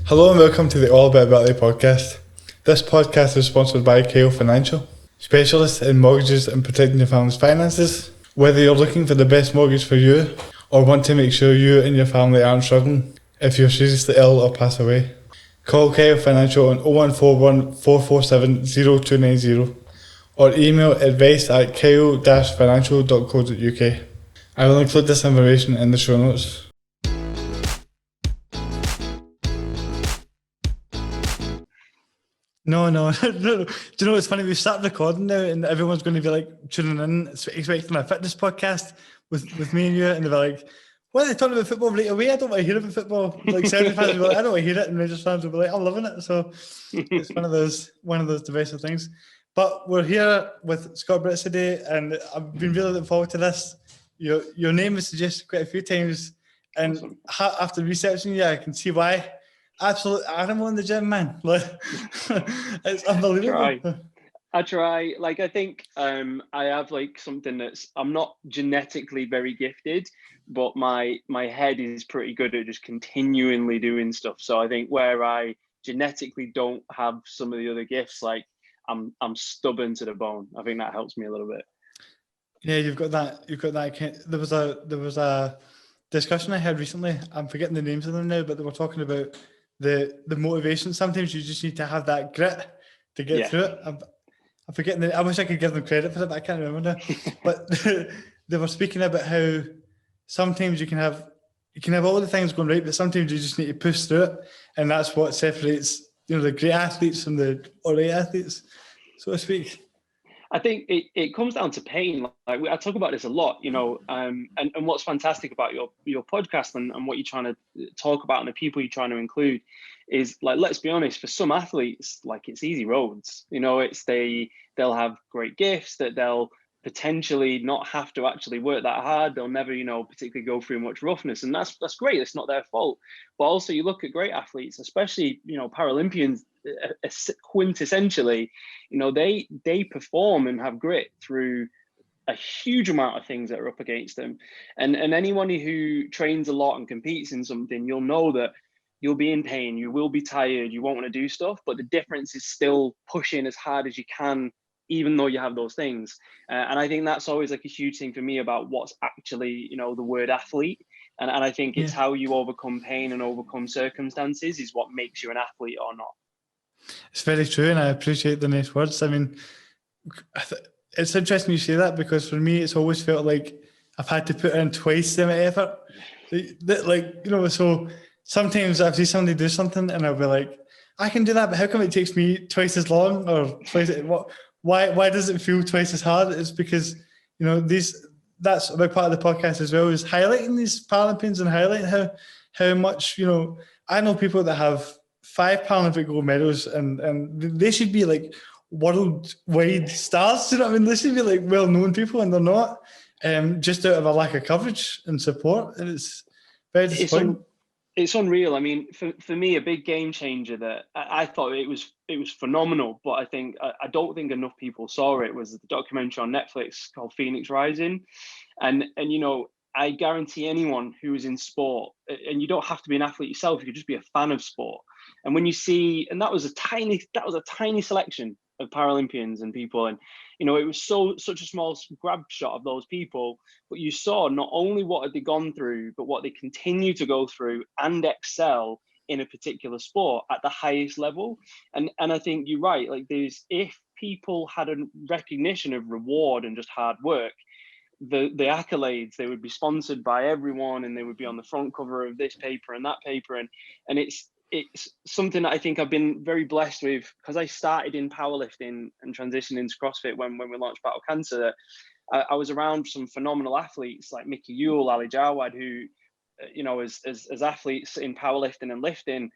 Hello and welcome to the All About Ability podcast. This podcast is sponsored by Kale Financial, specialists in mortgages and protecting your family's finances. Whether you're looking for the best mortgage for you or want to make sure you and your family aren't struggling if you're seriously ill or pass away, call Kale Financial on 0141 447 0290 or email advice@kale-financial.co.uk. I will include this information in the show notes. No, no, no. Do you know what's funny? We've started recording now, and everyone's going to be like tuning in, expecting a fitness podcast with me and you, and they're like, "What are they talking about football right away? I don't want to hear about football." Like Celtic fans will be like, "I don't want to hear it," and Rangers fans will be like, "I'm loving it." So it's one of those divisive things. But we're here with Scott Brits today, and I've been really looking forward to this. Your name was suggested quite a few times, and Awesome. after researching you, I can see why. Absolute animal in the gym, man. Like, it's unbelievable. I try. Like, I think I have like something I'm not genetically very gifted, but my head is pretty good at just continually doing stuff. So I think where I genetically don't have some of the other gifts, like I'm stubborn to the bone. I think that helps me a little bit. Yeah, you've got that. There was a discussion I had recently. I'm forgetting the names of them now, but they were talking about the motivation. Sometimes you just need to have that grit to get through it. I'm forgetting I wish I could give them credit for it, but I can't remember now. But they were speaking about how sometimes you can have all the things going right, but sometimes you just need to push through it, and that's what separates the great athletes from the alright athletes, so to speak. I think it comes down to pain. Like I talk about this a lot, and what's fantastic about your podcast and what you're trying to talk about and the people you're trying to include is, like, let's be honest, for some athletes, like, it's easy roads. They'll have great gifts that they'll potentially not have to actually work that hard. They'll never, particularly go through much roughness, and that's great. It's not their fault. But also, you look at great athletes, especially Paralympians, quintessentially, they perform and have grit through a huge amount of things that are up against them. And anyone who trains a lot and competes in something, you'll know that you'll be in pain, you will be tired, you won't want to do stuff, but the difference is still pushing as hard as you can, even though you have those things. And I think that's always like a huge thing for me about what's actually, the word athlete. And I think it's how you overcome pain and overcome circumstances is what makes you an athlete or not. It's very true, and I appreciate the nice words. I mean, it's interesting you say that, because for me, it's always felt like I've had to put in twice the amount of effort. So sometimes I see somebody do something, and I'll be like, I can do that, but how come it takes me twice as long, or twice? Why does it feel twice as hard? It's because that's a big part of the podcast as well, is highlighting these Paralympians and highlighting how much I know people that have 5 Paralympic gold medals, and they should be like worldwide stars. You know what I mean? They should be like well-known people, and they're not, just out of a lack of coverage and support. And it's very disappointing. It's unreal. I mean, for me, a big game changer that I thought it was phenomenal, but I don't think enough people saw it, was the documentary on Netflix called Phoenix Rising. And I guarantee anyone who is in sport, and you don't have to be an athlete yourself, you could just be a fan of sport. And when you see, and that was a tiny selection of Paralympians and people, and it was such a small grab shot of those people, but you saw not only what had they gone through, but what they continue to go through and excel in a particular sport at the highest level. And I think you're right. Like, if people had a recognition of reward and just hard work, the accolades, they would be sponsored by everyone, and they would be on the front cover of this paper and that paper, and it's something that I think I've been very blessed with, because I started in powerlifting and transitioned into CrossFit when we launched Battle Cancer. I was around some phenomenal athletes like Mickey Yule, Ali Jawad, who, as athletes in powerlifting and lifting,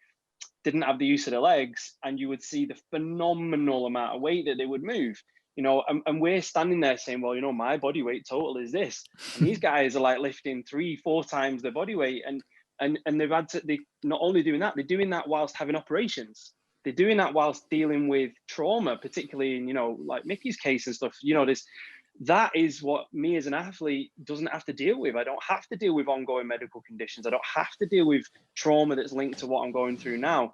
didn't have the use of their legs, and you would see the phenomenal amount of weight that they would move. And we're standing there saying, well, my body weight total is this, and these guys are like lifting 3-4 times their body weight, and they not only doing that, they're doing that whilst having operations. They're doing that whilst dealing with trauma, particularly in, like Mickey's case and stuff. that is what me as an athlete doesn't have to deal with. I don't have to deal with ongoing medical conditions. I don't have to deal with trauma that's linked to what I'm going through now.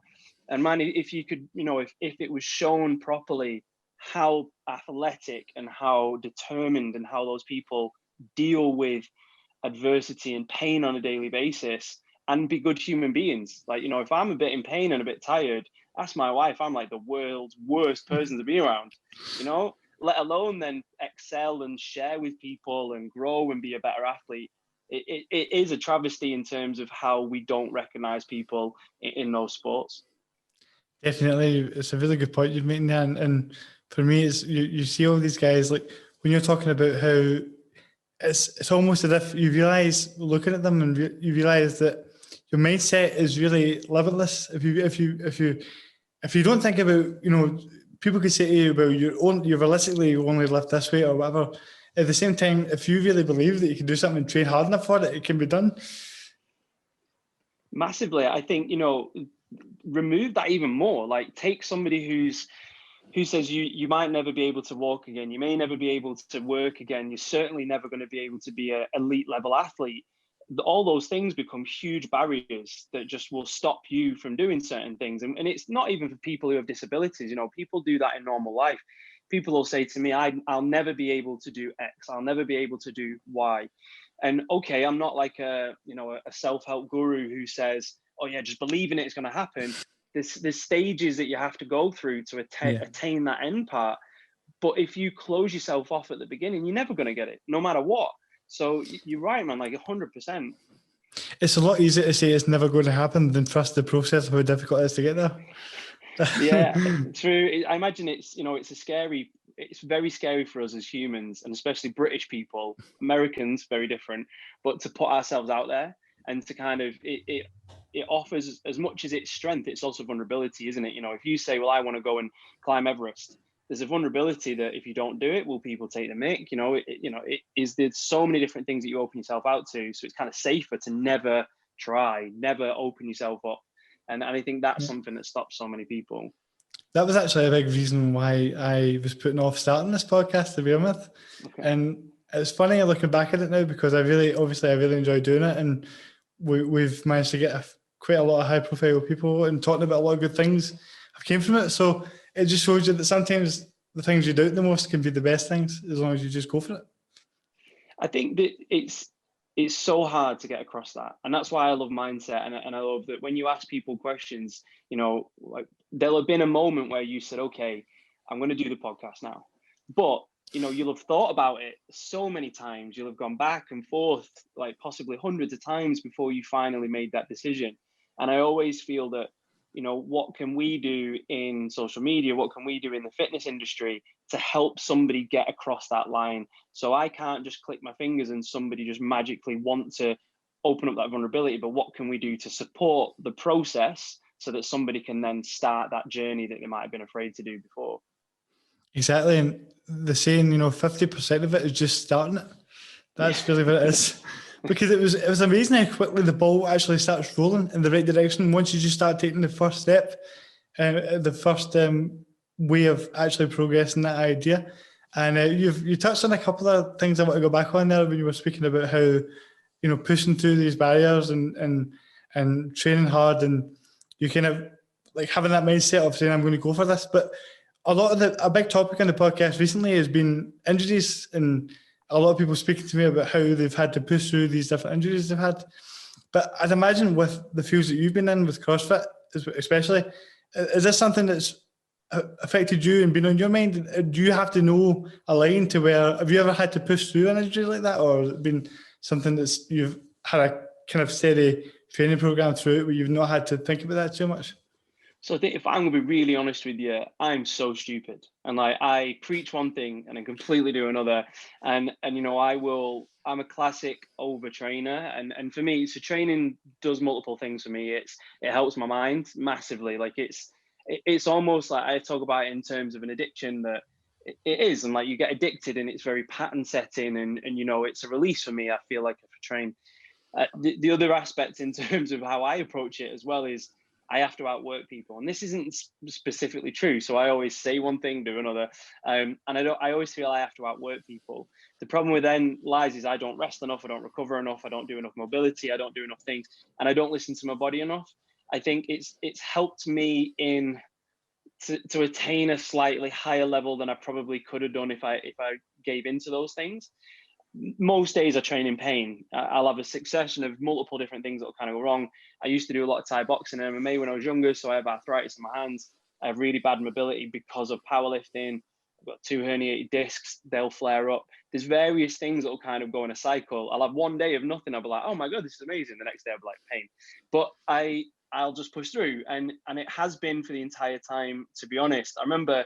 And man, if you could, if it was shown properly how athletic and how determined and how those people deal with adversity and pain on a daily basis and be good human beings. Like, if I'm a bit in pain and a bit tired, ask my wife, I'm like the world's worst person to be around, let alone then excel and share with people and grow and be a better athlete. It is a travesty in terms of how we don't recognize people in those sports. Definitely, it's a really good point you're making there. And for me, it's you see all these guys, like when you're talking about how it's almost as if you realize looking at them and you realize that your mindset is really limitless. If you don't think about, people could say to you, well, you realistically only lift this way or whatever. At the same time, if you really believe that you can do something and train hard enough for it, it can be done. Massively. I think, remove that even more. Like, take somebody who says you might never be able to walk again, you may never be able to work again, you're certainly never going to be able to be an elite level athlete. All those things become huge barriers that just will stop you from doing certain things. And it's not even for people who have disabilities. People do that in normal life. People will say to me, I'll never be able to do X, I'll never be able to do Y. And okay, I'm not like a self-help guru who says, oh yeah, just believing it's going to happen. There's stages that you have to go through to attain that end part. But if you close yourself off at the beginning, you're never going to get it, no matter what. So you're right, man, like 100%. It's a lot easier to say it's never going to happen than trust the process of how difficult it is to get there. Yeah, true. I imagine it's very scary for us as humans, and especially British people. Americans, very different, but to put ourselves out there and to kind of, it offers, as much as it's strength, it's also vulnerability, isn't it? If you say, well, I want to go and climb Everest, there's a vulnerability that if you don't do it, will people take the mick? There's so many different things that you open yourself out to. So it's kind of safer to never try, never open yourself up. And I think that's something that stops so many people. That was actually a big reason why I was putting off starting this podcast to begin with. Okay. And it's funny looking back at it now, because I really enjoy doing it. And we've managed to get quite a lot of high profile people and talking about a lot of good things have came from it. So it just shows you that sometimes the things you doubt the most can be the best things, as long as you just go for it. I think that it's so hard to get across that. And that's why I love mindset. And I love that when you ask people questions, like there'll have been a moment where you said, okay, I'm going to do the podcast now. But, you'll have thought about it so many times. You'll have gone back and forth, like possibly hundreds of times before you finally made that decision. And I always feel that, what can we do in social media? What can we do in the fitness industry to help somebody get across that line? So I can't just click my fingers and somebody just magically want to open up that vulnerability, but what can we do to support the process so that somebody can then start that journey that they might have been afraid to do before? Exactly. And the saying, 50% of it is just starting it. That's really what it is. Because it was amazing how quickly the ball actually starts rolling in the right direction once you just start taking the first step, the first way of actually progressing that idea. And you touched on a couple of things I want to go back on there when you were speaking about how, pushing through these barriers and training hard, and you kind of like having that mindset of saying, I'm going to go for this. But a big topic on the podcast recently has been injuries, and a lot of people speaking to me about how they've had to push through these different injuries they've had. But I'd imagine with the fields that you've been in, with CrossFit especially, is this something that's affected you and been on your mind? Do you have to know a line to where, have you ever had to push through an injury like that? Or has it been something that's you've had a kind of steady training program through it where you've not had to think about that too much? So I think if I'm going to be really honest with you, I'm so stupid. And like I preach one thing and I completely do another. And I'm a classic overtrainer. And for me, so training does multiple things for me. It helps my mind massively. Like it's almost like I talk about it in terms of an addiction that it is. And like you get addicted and it's very pattern setting and it's a release for me. I feel like if I train. The other aspect in terms of how I approach it as well is I have to outwork people. And this isn't specifically true. So I always say one thing, do another. And I always feel I have to outwork people. The problem with then lies is I don't rest enough, I don't recover enough, I don't do enough mobility, I don't do enough things, and I don't listen to my body enough. I think it's helped me to attain a slightly higher level than I probably could have done if I gave into those things. Most days I train in pain. I'll have a succession of multiple different things that will kind of go wrong. I used to do a lot of Thai boxing and MMA when I was younger, so I have arthritis in my hands. I have really bad mobility because of powerlifting. I've got 2 herniated discs, they'll flare up. There's various things that will kind of go in a cycle. I'll have one day of nothing, I'll be like, oh my God, this is amazing. The next day I'll be like, pain. But I'll just push through. And it has been for the entire time, to be honest. I remember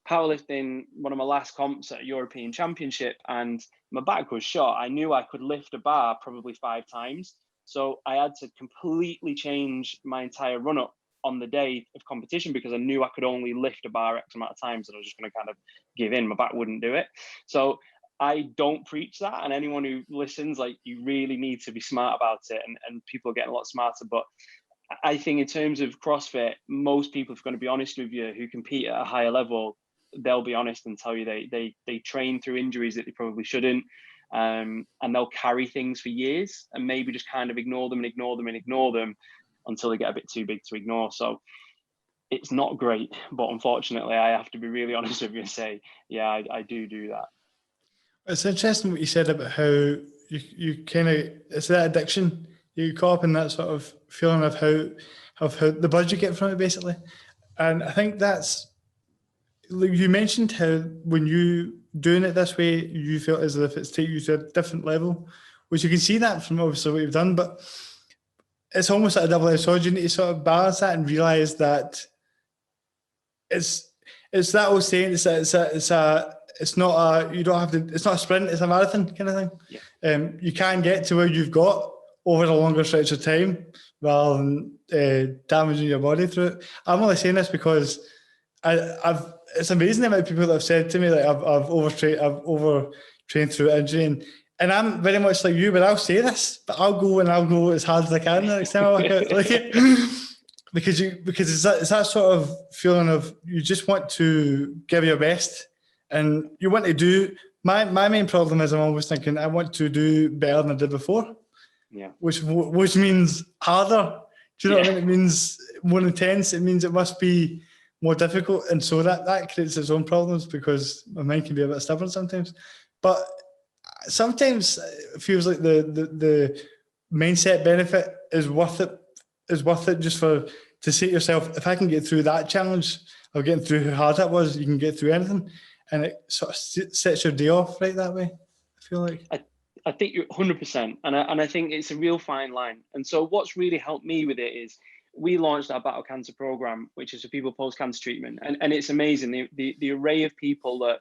powerlifting one of my last comps at a European Championship, and my back was shot. I knew I could lift a bar probably 5 times. So I had to completely change my entire run up on the day of competition because I knew I could only lift a bar X amount of times and I was just going to kind of give in. My back wouldn't do it. So I don't preach that. And anyone who listens, like, you really need to be smart about it. And people are getting a lot smarter. But I think in terms of CrossFit, most people, if are going to be honest with you, who compete at a higher level, they'll be honest and tell you they train through injuries that they probably shouldn't, and they'll carry things for years and maybe just kind of ignore them until they get a bit too big to ignore. So it's not great, but unfortunately I have to be really honest with you and say, yeah, I do that. It's interesting what you said about how you kind of, it's that addiction. You caught up in that sort of feeling of how the buzz you get from it, basically. And I think that's, you mentioned how when you doing it this way, you feel as if it's taking you to a different level, which you can see that from obviously what you've done, but it's almost like a double-edged sword. You need to sort of balance that and realize that it's that old saying, it's not a sprint, it's a marathon kind of thing. Yeah. You can get to where you've got over a longer stretch of time rather than damaging your body through it. I'm only saying this because it's amazing the amount of people that have said to me that I've overtrained through injury, and I'm very much like you, but I'll say this, but I'll go as hard as I can the next time I work out. Like, because it's that sort of feeling of you just want to give your best, and you want to do. My main problem is I'm always thinking I want to do better than I did before. Yeah. Which means harder. Do you know what I mean? It means more intense. It means it must be more difficult, and so that creates its own problems because my mind can be a bit stubborn sometimes. But sometimes it feels like the mindset benefit is worth it. Just to say to yourself, if I can get through that challenge of getting through how hard that was, you can get through anything, and it sort of sets your day off right that way. I feel like. I think you're 100%, and I think it's a real fine line. And so what's really helped me with it is we launched our Battle Cancer program, which is for people post-cancer treatment, and it's amazing the array of people that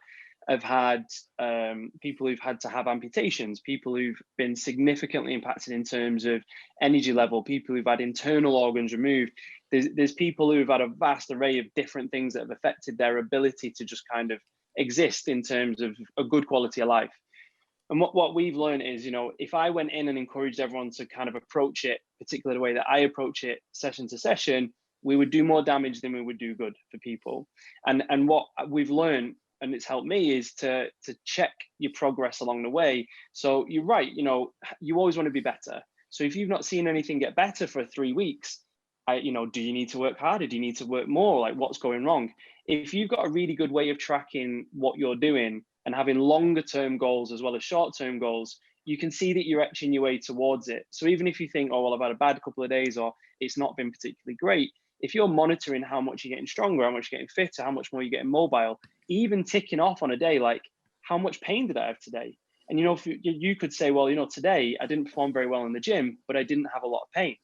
have had people who've had to have amputations, people who've been significantly impacted in terms of energy level, people who've had internal organs removed. There's people who've had a vast array of different things that have affected their ability to just kind of exist in terms of a good quality of life. And what we've learned is, you know, if I went in and encouraged everyone to kind of approach it, particularly the way that I approach it session to session, we would do more damage than we would do good for people. And what we've learned, and it's helped me, is to check your progress along the way. So you're right, you know, you always want to be better. So if you've not seen anything get better for 3 weeks, do you need to work harder? Do you need to work more? Like, what's going wrong? If you've got a really good way of tracking what you're doing and having longer term goals as well as short term goals, you can see that you're etching your way towards it. So even if you think, oh, well, I've had a bad couple of days or it's not been particularly great, if you're monitoring how much you're getting stronger, how much you're getting fitter, how much more you're getting mobile, even ticking off on a day, like, how much pain did I have today? And, you know, if you could say, well, you know, today I didn't perform very well in the gym, but I didn't have a lot of pain.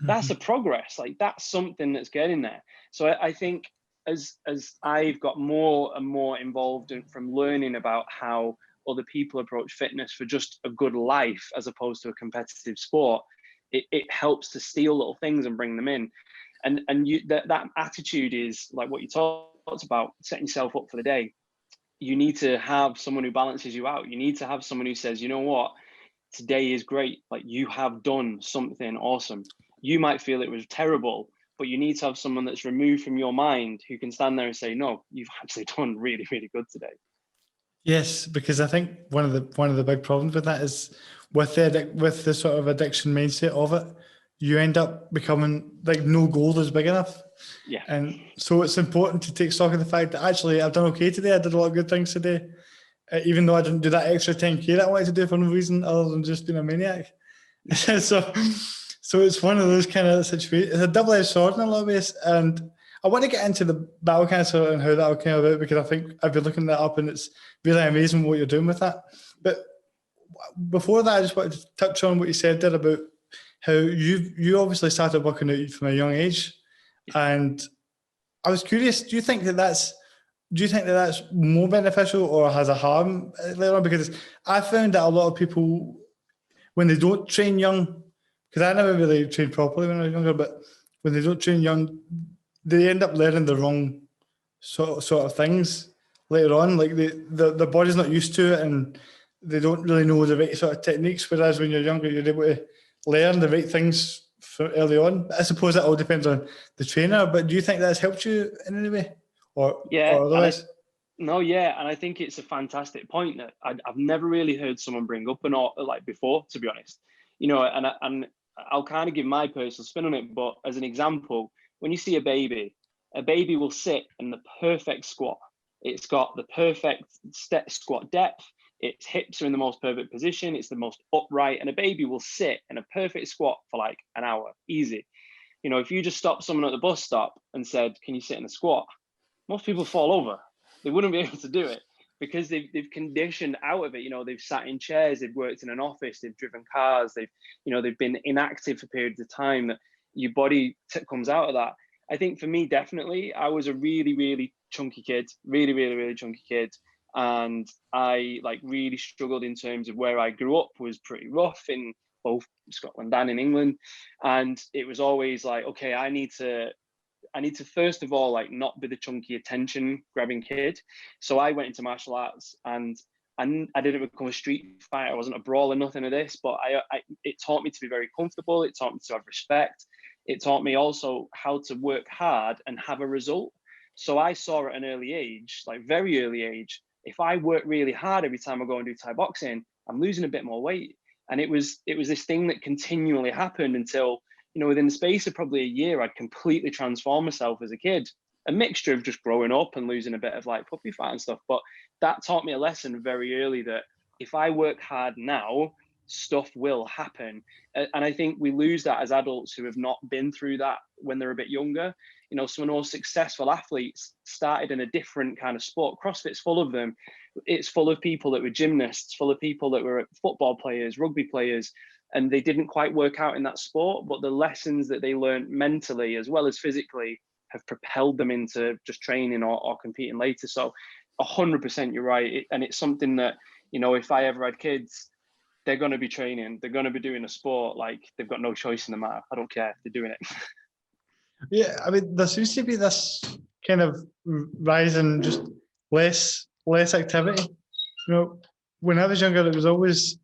That's a progress. Like, that's something that's getting there. So I think as I've got more and more involved from learning about how other people approach fitness for just a good life as opposed to a competitive sport, it helps to steal little things and bring them in. And that attitude is like what you talked about, setting yourself up for the day. You need to have someone who balances you out. You need to have someone who says, you know what, today is great. Like, you have done something awesome. You might feel it was terrible, but you need to have someone that's removed from your mind who can stand there and say, no, you've actually done really, really good today. Yes, because I think one of the big problems with that is with the sort of addiction mindset of it, you end up becoming like no goal is big enough. Yeah. And so it's important to take stock of the fact that actually I've done okay today. I did a lot of good things today, even though I didn't do that extra 10K that I wanted to do for no reason other than just being a maniac. So it's one of those kind of situations. It's a double-edged sword in a lot of ways. And I want to get into the bowel cancer and how that will come about, because I think I've been looking that up and it's really amazing what you're doing with that. But before that, I just wanted to touch on what you said there about how you obviously started working out from a young age. And I was curious, do you think that that's more beneficial or has a harm later on? Because I found that a lot of people, when they don't train young, because I never really trained properly when I was younger, but when they don't train young, they end up learning the wrong sort of things later on. Like the body's not used to it and they don't really know the right sort of techniques. Whereas when you're younger, you're able to learn the right things early on. I suppose that all depends on the trainer, but do you think that's helped you in any way or otherwise? And I think it's a fantastic point that I've never really heard someone bring up like before, to be honest. And I'll kind of give my personal spin on it, but as an example, when you see a baby will sit in the perfect squat. It's got the perfect squat depth. Its hips are in the most perfect position. It's the most upright, and a baby will sit in a perfect squat for like an hour, easy. If you just stopped someone at the bus stop and said, can you sit in a squat? Most people fall over. They wouldn't be able to do it because they've conditioned out of it. They've sat in chairs, they've worked in an office, they've driven cars, they've been inactive for periods of time. That your body comes out of that. I think for me, definitely, I was a really, really chunky kid, really, really, really chunky kid. And I really struggled in terms of where I grew up was pretty rough in both Scotland and in England. And it was always like, okay, I need to first of all, not be the chunky attention grabbing kid. So I went into martial arts and I didn't become a street fighter. I wasn't a brawler, nothing of this, but it taught me to be very comfortable. It taught me to have respect. It taught me also how to work hard and have a result. So I saw at an early age, very early age, if I work really hard every time I go and do Thai boxing, I'm losing a bit more weight. And it was this thing that continually happened until, within the space of probably a year, I'd completely transformed myself as a kid. A mixture of just growing up and losing a bit of puppy fat and stuff. But that taught me a lesson very early that if I work hard now, stuff will happen. And I think we lose that as adults who have not been through that when they're a bit younger. Some of the most successful athletes started in a different kind of sport. CrossFit's full of them. It's full of people that were gymnasts, full of people that were football players, rugby players, and they didn't quite work out in that sport, but the lessons that they learned mentally as well as physically have propelled them into just training or competing later. So 100% you're right. And it's something that, if I ever had kids, they're going to be training, they're going to be doing a sport, they've got no choice in the matter. I don't care if they're doing it. Yeah, I mean, there seems to be this kind of rise in just less activity. When I was younger, it was always,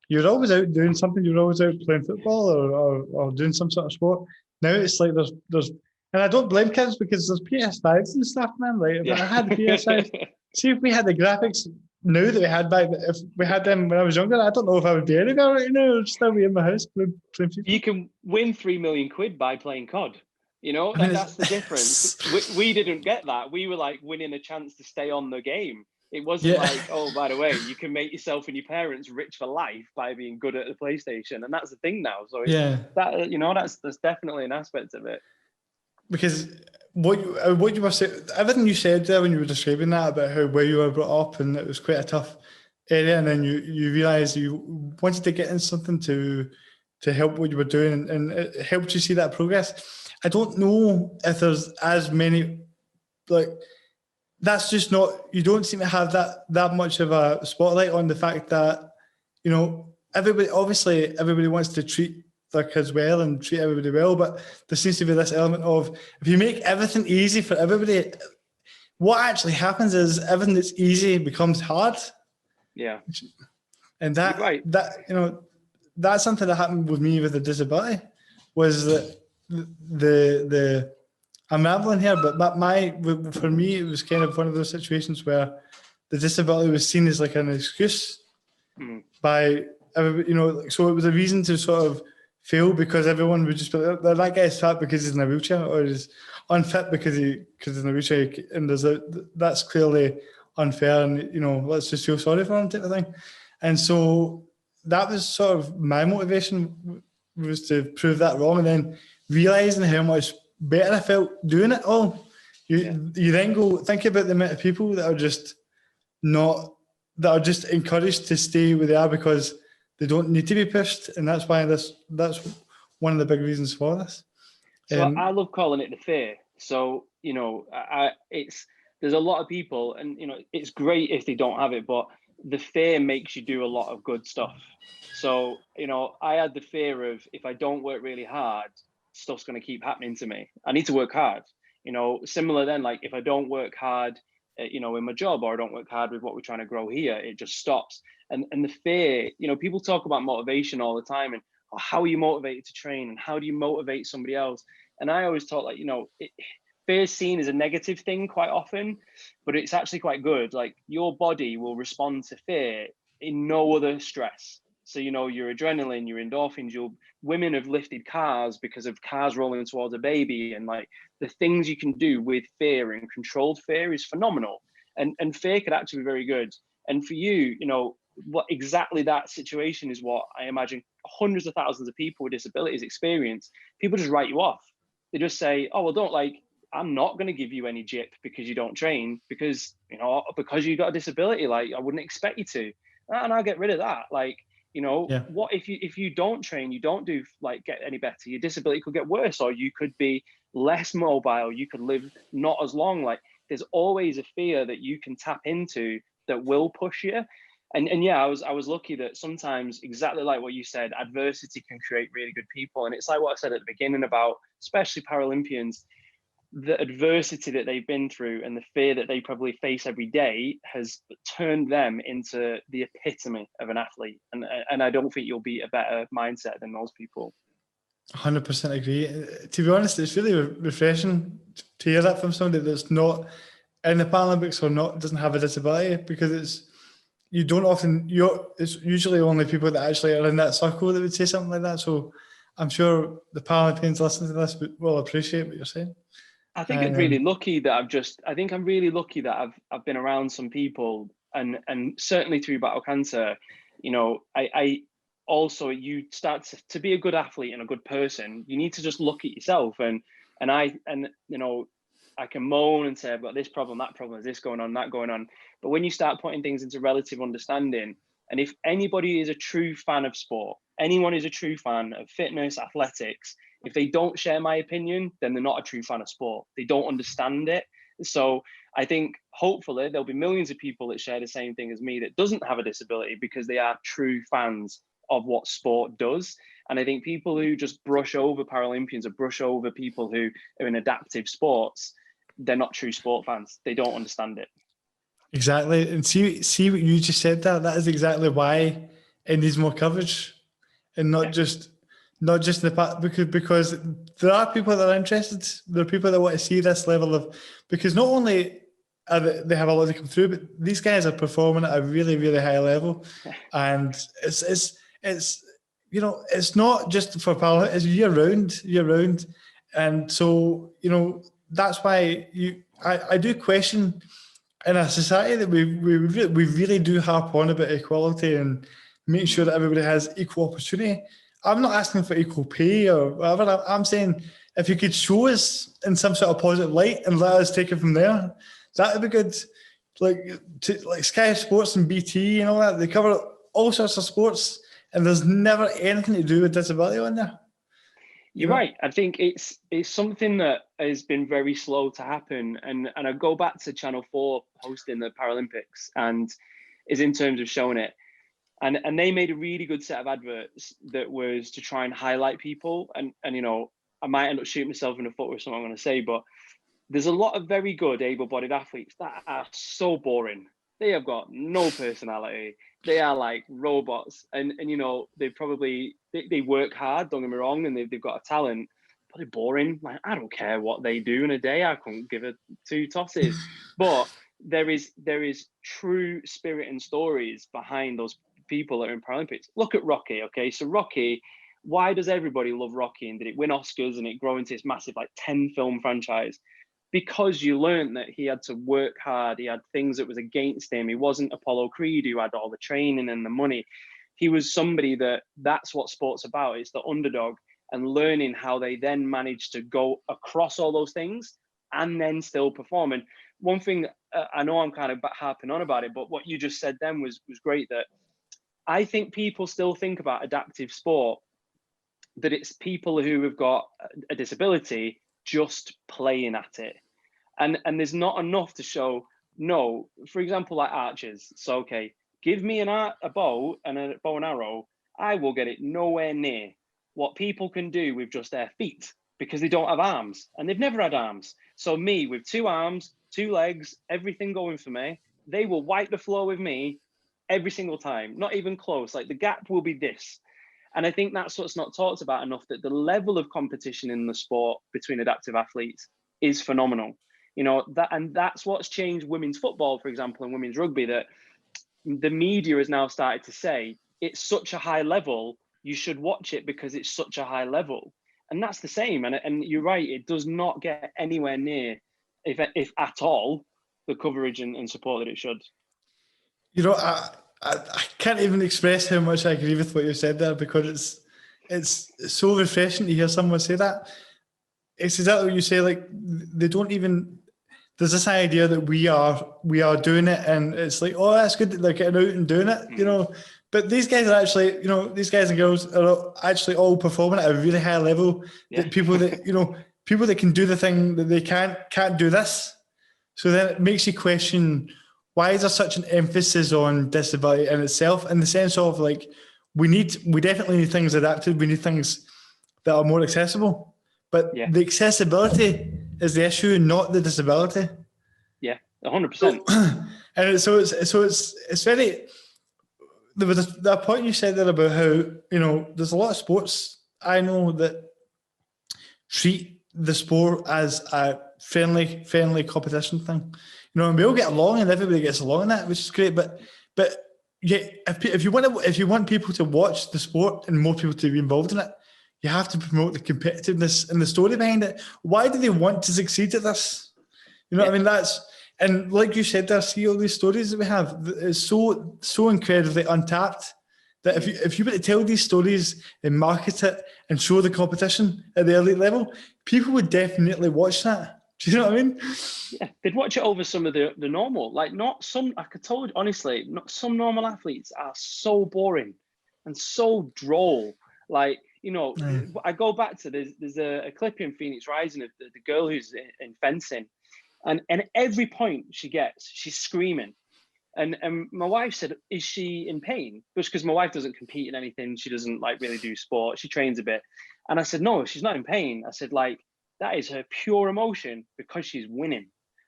you were always out doing something. You were always out playing football or doing some sort of sport. Now it's like there's, and I don't blame kids because there's PS5s and stuff, man. If I had the PS5, see if we had the graphics now that we had back, if we had them when I was younger, I don't know if I would be anywhere right now. I'd still be in my house playing FIFA. You can win £3 million by playing COD. That's the difference. We didn't get that. We were winning a chance to stay on the game. It wasn't oh, by the way, you can make yourself and your parents rich for life by being good at the PlayStation, and that's the thing now. So that's definitely an aspect of it. Because what you were saying, everything you said there when you were describing that about where you were brought up, and it was quite a tough area, and then you realised you wanted to get in something to help what you were doing, and it helped you see that progress. I don't know if there's as many, that's just not, you don't seem to have that much of a spotlight on the fact that, everybody wants to treat their kids well and treat everybody well, but there seems to be this element of, if you make everything easy for everybody, what actually happens is everything that's easy becomes hard. Yeah. And that's something that happened with me with a disability, was that the I'm rambling here, but for me, it was kind of one of those situations where the disability was seen as like an excuse by everybody, so it was a reason to sort of fail, because everyone would just be like, that guy is fat because he's in a wheelchair, or is unfit because he's in a wheelchair, and that's clearly unfair, and let's just feel sorry for him type of thing. And so that was sort of my motivation, was to prove that wrong, and then realizing how much better I felt doing it all. You then go think about the amount of people that are just encouraged to stay where they are because they don't need to be pushed, and that's why that's one of the big reasons for this. So I love calling it the fear. So there's a lot of people, and it's great if they don't have it, but the fear makes you do a lot of good stuff. So I had the fear of, if I don't work really hard, stuff's going to keep happening to me. I need to work hard. Similar then, like if I don't work hard, in my job, or I don't work hard with what we're trying to grow here, it just stops. And the fear, people talk about motivation all the time, and how are you motivated to train, and how do you motivate somebody else? And I always thought, like, fear is seen as a negative thing quite often, but it's actually quite good. Like, your body will respond to fear in no other stress. So, your adrenaline, your endorphins, women have lifted cars because of cars rolling towards a baby, and like the things you can do with fear and controlled fear is phenomenal. And fear could actually be very good. And for you, what exactly that situation is what I imagine hundreds of thousands of people with disabilities experience. People just write you off. They just say, oh, well, I'm not going to give you any jip because you don't train, because you got a disability. Like, I wouldn't expect you to, and I'll get rid of that. Like, what if you don't train, you don't do get any better, your disability could get worse, or you could be less mobile, you could live not as long. Like, there's always a fear that you can tap into that will push you. And yeah, I was lucky that sometimes, exactly like what you said, adversity can create really good people. And it's like what I said at the beginning about, especially Paralympians, the adversity that they've been through and the fear that they probably face every day has turned them into the epitome of an athlete. And I don't think you'll be a better mindset than those people. 100% agree. To be honest, it's really refreshing to hear that from somebody that's not in the Paralympics or doesn't have a disability, because it's usually only people that actually are in that circle that would say something like that. So I'm sure the Paralympians listening to this will appreciate what you're saying. I think I'm really lucky that I've been around some people, and certainly through Battle Cancer, I also, you start to be a good athlete and a good person. You need to just look at yourself, and I can moan and say, I've got this problem, that problem, is this going on, that going on. But when you start putting things into relative understanding, and if anybody is a true fan of sport, anyone is a true fan of fitness, athletics, if they don't share my opinion, then they're not a true fan of sport. They don't understand it. So I think hopefully there'll be millions of people that share the same thing as me that doesn't have a disability, because they are true fans of what sport does. And I think people who just brush over Paralympians or brush over people who are in adaptive sports, they're not true sport fans. They don't understand it. Exactly. And see what you just said there. That is exactly why it needs more coverage, and not just the part, because there are people that are interested. There are people that want to see this level of, because not only they have a lot to come through, but these guys are performing at a really, really high level, and it's not just for Paralympics, it's year round, and so that's why I do question, in a society that we really do harp on about equality and make sure that everybody has equal opportunity. I'm not asking for equal pay or whatever. I'm saying, if you could show us in some sort of positive light and let us take it from there, that would be good. Like Sky Sports and BT and all that, they cover all sorts of sports, and there's never anything to do with disability on there. You're right. I think it's something that has been very slow to happen. And I go back to Channel 4 hosting the Paralympics, and is in terms of showing it. And they made a really good set of adverts that was to try and highlight people. And I might end up shooting myself in the foot with something I'm going to say, but there's a lot of very good able-bodied athletes that are so boring. They have got no personality. They are like robots, and they work hard, don't get me wrong, and they've got a talent, bloody boring. Like, I don't care what they do in a day. I couldn't give a two tosses. But there is true spirit and stories behind those people that are in Paralympics. Look at Rocky, okay? So Rocky, why does everybody love Rocky? And did it win Oscars and it grow into this massive, like 10 film franchise? Because you learned that he had to work hard. He had things that was against him. He wasn't Apollo Creed who had all the training and the money. He was somebody that's what sport's about. It's the underdog, and learning how they then managed to go across all those things and then still perform. And one thing, I know I'm kind of harping on about it, but what you just said then was great, that I think people still think about adaptive sport, that it's people who have got a disability just playing at it. And there's not enough to show, no, for example, like archers. So, okay, give me a bow and a bow and arrow, I will get it nowhere near what people can do with just their feet, because they don't have arms and they've never had arms. So me with 2 arms, 2 legs, everything going for me, they will wipe the floor with me every single time, not even close. Like, the gap will be this. And I think that's what's not talked about enough, that the level of competition in the sport between adaptive athletes is phenomenal. You know, that's what's changed women's football, for example, and women's rugby, that the media has now started to say it's such a high level, you should watch it because it's such a high level. And that's the same. And you're right, it does not get anywhere near, if at all, the coverage and support that it should. You know, I can't even express how much I agree with what you said there, because it's so refreshing to hear someone say that. It's exactly what you say. Like, they don't even, there's this idea that we are doing it, and it's like, oh, that's good that they're getting out and doing it, you know. But these guys are actually, you know, these guys and girls are actually all performing at a really high level. Yeah. That people that, you know, people that can do the thing that they can't do this. So then it makes you question, why is there such an emphasis on disability in itself, in the sense of, like, we definitely need things adapted. We need things that are more accessible, but the accessibility is the issue, not the disability. Yeah, 100%. And so it's very, there was that point you said there about how, you know, there's a lot of sports I know that treat the sport as a friendly competition thing. You know, and we all get along and everybody gets along in that, which is great. But yeah, if you want people to watch the sport and more people to be involved in it, you have to promote the competitiveness and the story behind it. Why do they want to succeed at this? You know what I mean? And like you said there, see all these stories that we have, it's so incredibly untapped, that if you were to tell these stories and market it and show the competition at the elite level, people would definitely watch that. Do you know what I mean? Yeah, they'd watch it over some of the normal, like, not some, I could tell you honestly, not some normal athletes are so boring and so droll. Like, you know, I go back to, there's a clip in Phoenix Rising of the girl who's in fencing, and every point she gets, she's screaming. And my wife said, is she in pain? Just because my wife doesn't compete in anything. She doesn't, like, really do sport. She trains a bit. And I said, no, she's not in pain. I said, like, that is her pure emotion because she's winning.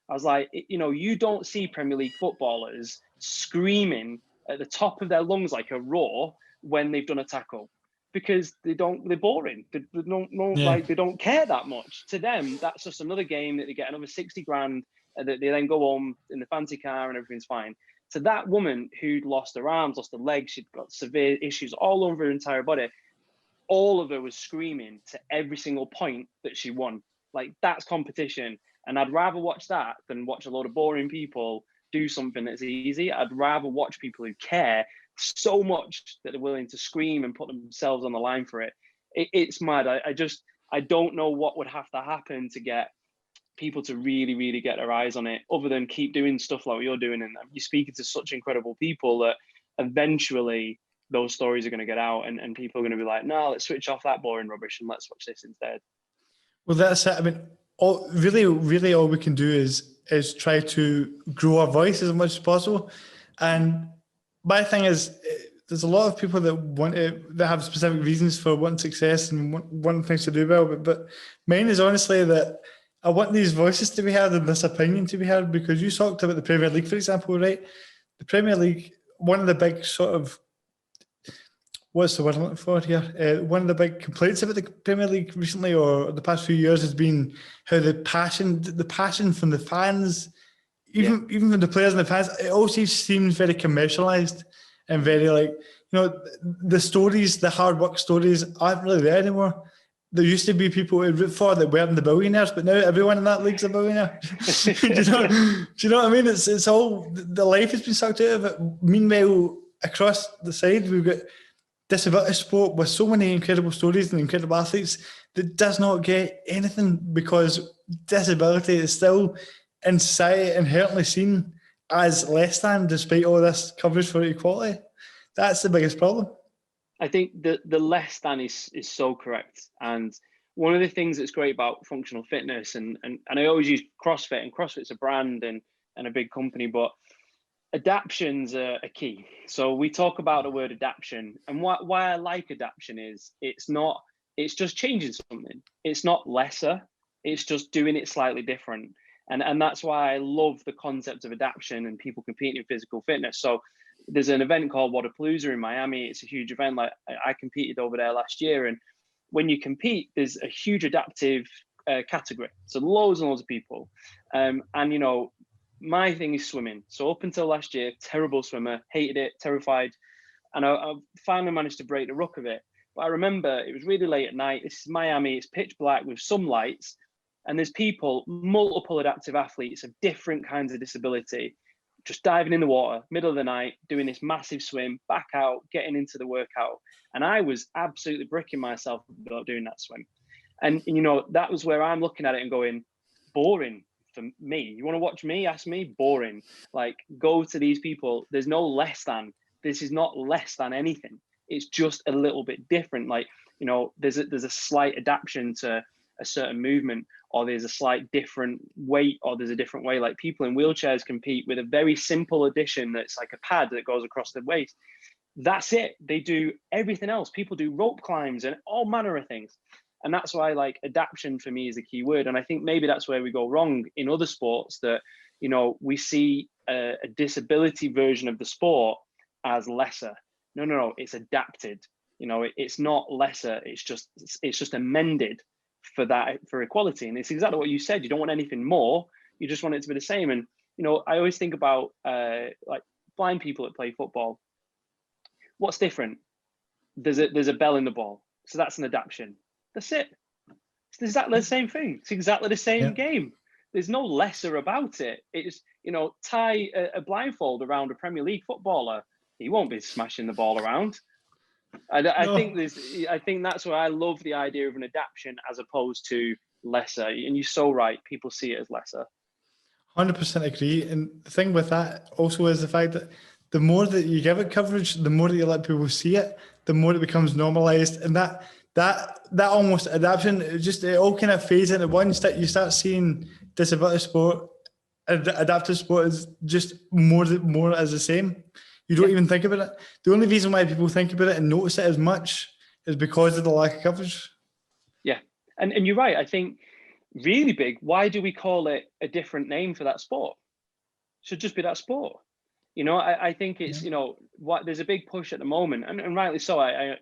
I was like, you know, you don't see Premier League footballers screaming at the top of their lungs like a roar when they've done a tackle, because they're boring. Like, they don't care that much. To them, that's just another game that they get another 60 grand, that they then go home in the fancy car and everything's fine. To that woman who'd lost her arms, lost her legs, she'd got severe issues all over her entire body, all of her was screaming to every single point that she won. Like, that's competition. And I'd rather watch that than watch a load of boring people do something that's easy. I'd rather watch people who care so much that they're willing to scream and put themselves on the line for it. It's mad. I don't know what would have to happen to get people to really, really get their eyes on it, other than keep doing stuff like what you're doing. And you're speaking to such incredible people that eventually those stories are going to get out, and people are going to be like, no, let's switch off that boring rubbish and let's watch this instead. Well, that's it. I mean, really all we can do is try to grow our voice as much as possible. And my thing is, there's a lot of people that have specific reasons for wanting success and want things to do well. But mine is honestly that I want these voices to be heard and this opinion to be heard, because you talked about the Premier League, for example, right? The Premier League, one of the big sort of what's the word I'm looking for here? One of the big complaints about the Premier League recently, or the past few years, has been how the passion from the fans, even from the players and the fans, it all seems very commercialized and very the stories, the hard work stories aren't really there anymore. There used to be people who root for that weren't the billionaires, but now everyone in that league's a billionaire. do you know what I mean? It's all, the life has been sucked out of it. Meanwhile, across the side, we've got disability sport with so many incredible stories and incredible athletes that does not get anything because disability is still in society inherently seen as less than, despite all this coverage for equality. That's the biggest problem. I think the less than is so correct. And one of the things that's great about functional fitness, and I always use CrossFit, and CrossFit's a brand and a big company, but adaptions are key. So we talk about the word adaption, and why I like adaption is it's just changing something. It's not lesser, it's just doing it slightly different. And that's why I love the concept of adaption and people competing in physical fitness. So there's an event called Wodapalooza in Miami. It's a huge event. Like I competed over there last year, and when you compete, there's a huge adaptive category. So loads and loads of people, and my thing is swimming. So up until last year, terrible swimmer, hated it, terrified, and I finally managed to break the ruck of it. But I remember it was really late at night. This is Miami. It's pitch black with some lights, and there's people, multiple adaptive athletes of different kinds of disability, just diving in the water, middle of the night, doing this massive swim, back out, getting into the workout. And I was absolutely bricking myself about doing that swim. And, that was where I'm looking at it and going, boring for me. You want to watch me? Ask me? Boring. Like, go to these people. There's no less than. This is not less than anything. It's just a little bit different. Like, there's a slight adaptation to a certain movement, or there's a slight different weight, or there's a different way. Like people in wheelchairs compete with a very simple addition that's like a pad that goes across the waist. That's it. They do everything else. People do rope climbs and all manner of things. And that's why adaptation for me is a key word. And I think maybe that's where we go wrong in other sports, that, we see a disability version of the sport as lesser. No, it's adapted. It's not lesser. It's just amended for equality. And it's exactly what you said. You don't want anything more, you just want it to be the same. And I always think about like blind people that play football. What's different? There's a bell in the ball, so that's an adaptation. That's it. It's exactly the same thing. It's exactly the same game. There's no lesser about it. It's tie a blindfold around a Premier League footballer, he won't be smashing the ball around. I think that's why I love the idea of an adaptation as opposed to lesser. And you're so right. People see it as lesser. 100% agree. And the thing with that also is the fact that the more that you give it coverage, the more that you let people see it, the more it becomes normalized. And that almost adaptation, it all kind of fades into one. You start seeing disability sport, adaptive sport is just more as the same. You don't even think about it. The only reason why people think about it and notice it as much is because of the lack of coverage. Yeah. And you're right. I think really big, why do we call it a different name for that sport? It should just be that sport. I think it's, there's a big push at the moment, and rightly so, I